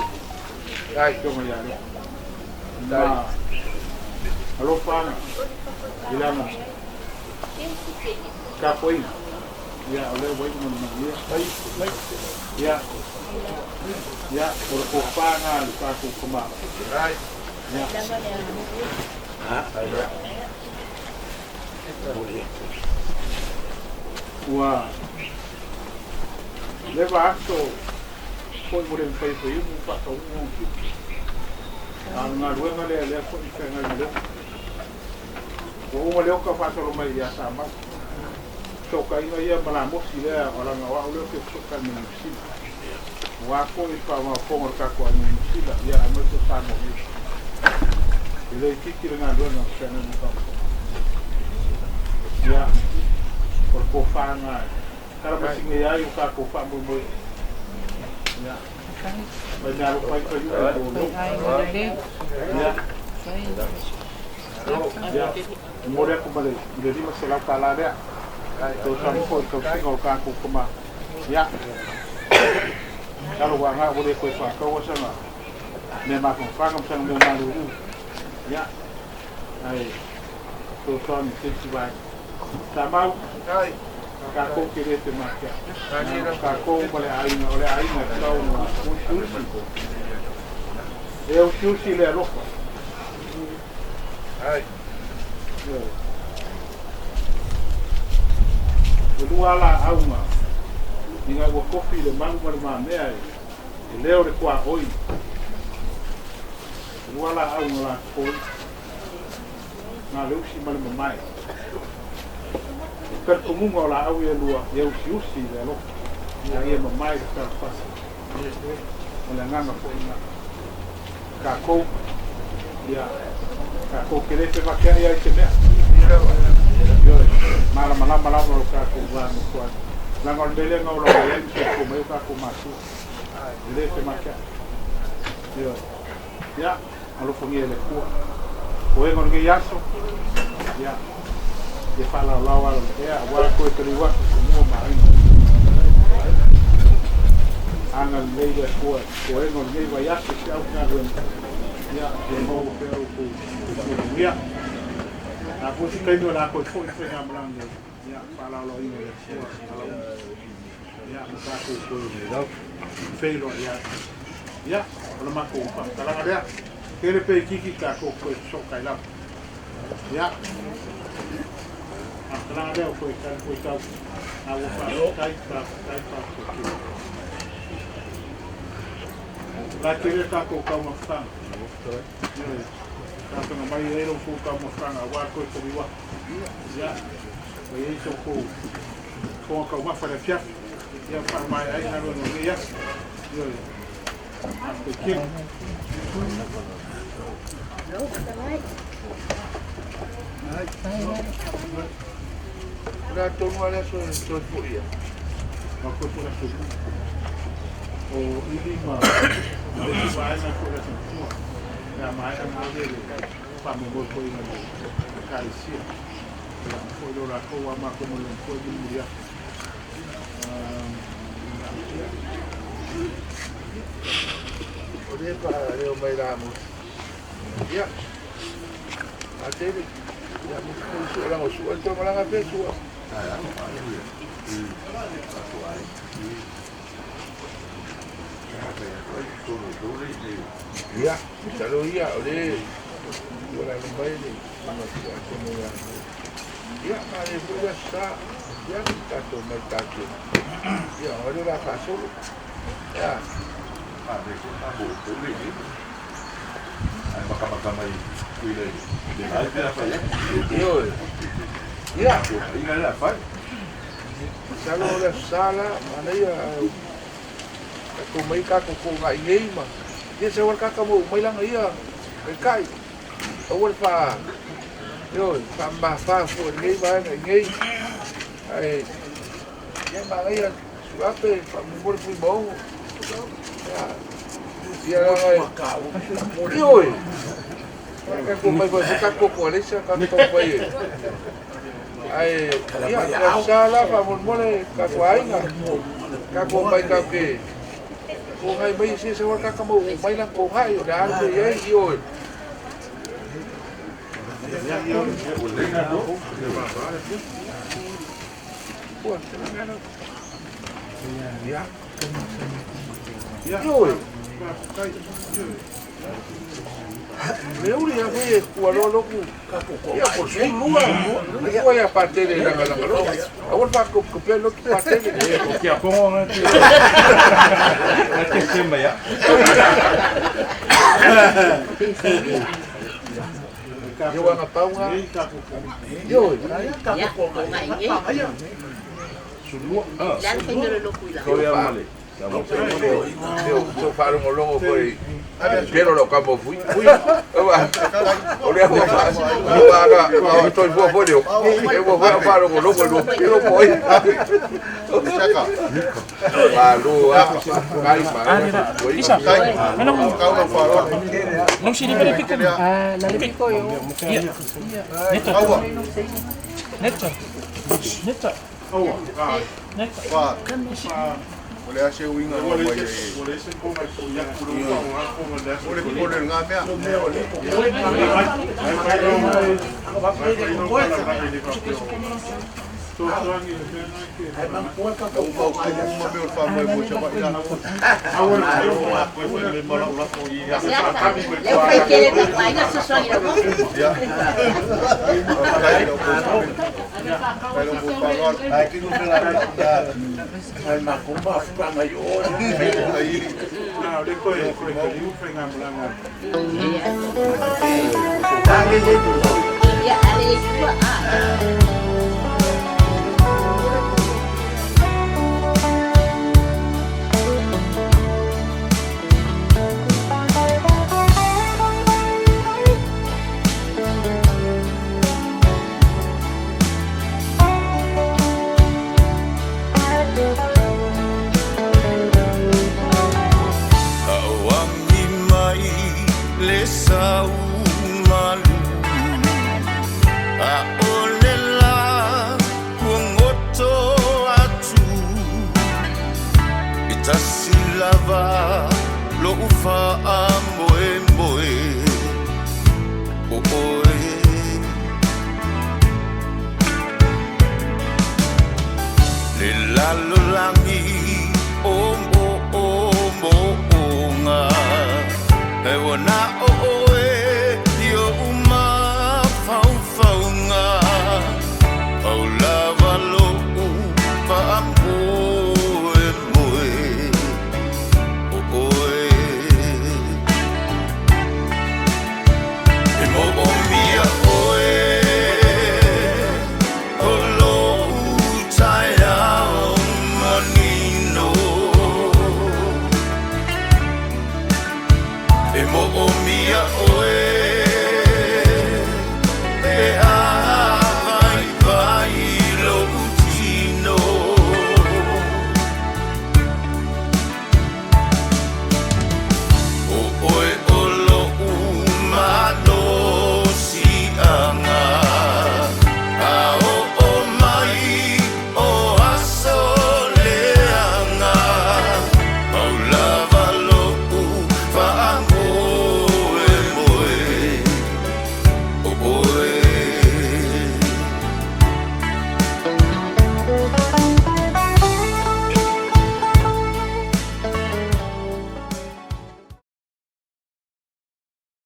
ai ko ma ya alo pana ilama Kapoina. Ya, oleh wai mana dia. Baik. Ya. Ya, kalau kopanga kaku kema. Right. Ya. Wah. Leva aso. Foi boleh Faaiu pak tahu mungkin. Ngadua ngale kok ikan ngale. O leo ka fatoro mai ya sama. So kai no ia malamo si le orang awak leo ke suka ni si. Wa ko I pa ma pongo ka ko ni si la ya amo to samo ni. Ile kiki dengan dua nak sana ni ka. Ya. Por ko fanga. Kalau masih ngaya yu ka ko fa mo mo. Ya. Banyak lupa itu juga dulu. Ya. Ya. Mulai kembali. Jadi masalah kalah dia. Terus kau tinggal kaku kemana? Ya. Kalau orang boleh kau kau sana. Memang kau faham sana memang dulu. Ya. Ay. Terus kau mesti baik. Sama. Ay. Kako kiri temakia. Kako oleh Aiga tahu ususi. Ususi le ropa. Hai. Kedua lah auma. Ingat gua kopi le mangu mana ai. Leo le kuah oi. Kedua lah auma lah koi. Ngalu si mana mai. Kan komunga la au ia lua ia usi le lo ia ia mai ka pas ole nganga fo ina ka ko kele te va ia te me mala lo ka ko va no ko la ngol bele ngol lo ia se ko me ka ko masu le te makia yo ya alo fo ni le ko ngol ge yaso ya de Faaaloaloga ya wa ko teriwa semua mai angan leia ko no nei vai ya se au na ya de mo pero ko ya na ko si kai no la ko foi na blando ya Faaaloaloga ya maka ko no feiro ya ona mako pa kala ya kere pe kiki ka ko so kai la ya Terang ada foi kau awak kai pa. Lagi dia kau mafang. Kau tengah mai ero kau mafang awak kau teriwa. Ya. Bayi soko. Kau mafang dia. Ya par mai ai na no ya. Yo. Aku kin. Ora tonu ala so furia. Mako tu la su. O ilima. Ele vai na coisa assim. Na mais a mais dele. Para mo ko ina ni. Carecia. Foi do la ko ama como não foi de mulher. Ore para eu vai lá mo. Ya. Até ya mesti orang usul tu malah apa suah. Ya, kalau iya oleh orang baik ni, semua. Ya, ada juga sah. Ya, kita tu mereka. Ya, ada lah kasut. Ya. Ada abu boleh ni. Macam mai Culinary. Dia ada apa ya? Yo. Ya, ini ada apa? Kalau ada salah, mana ya? Aku mai kakak ko ngai ngei ma. Dia sewar kakak mo mai lang iya. Kai. Awal pa. Yo, tambah pa fo ngei ba ngei. Ai. Yang ba iya. Suape, pa mo fui bom. Ya. Dia ngai. Yo. Kakak mai ko kakak ko lesa kakak mai. Ai, ya salah pa mo kakak Aiga. Kakak mai kakak. Cô hay bây giờ sẽ các cam bộ mấy lần cô hay đã thì ấy rồi Meu ia ver o aloloku. Ia por sulua. Ia ia patele na galangalo. Agora vai com o pelo que patele. O que a pongo né? Até sempre já. Eu ana paunga. Eu. Ya, ngai. Sulua. Lan fengere lo kuila. Kau yang male. Eu sou faro um longo foi. Pero lo campo fui. Olha vou fazer. Eu tô vou vou eu. Eu vou faro um longo do pero foi. Malu, cai para. Isa. Anong Ikaw na faro. nung sinipilipik ko? Nalipik ko yung... Neto. Awa. Neto. Neto. Neto. Pa. Ole ase winga no mai. Ole pole nga mea. Uma meu famo e vou chamar já. Eu fui querer da pai, não se sonha. Aqui no Ai macumba fica maior. Não, depois foi ngam. Ya, ada juga. Sau malu aolela kuangoto atu itasilava lo ufa amboe mboe oe le lalo langi ombo ombo onga e wana oe yo uma fau faunga au lava lo pa amboe moe oe e mo o mia oe o lo taia o manino e mo o mia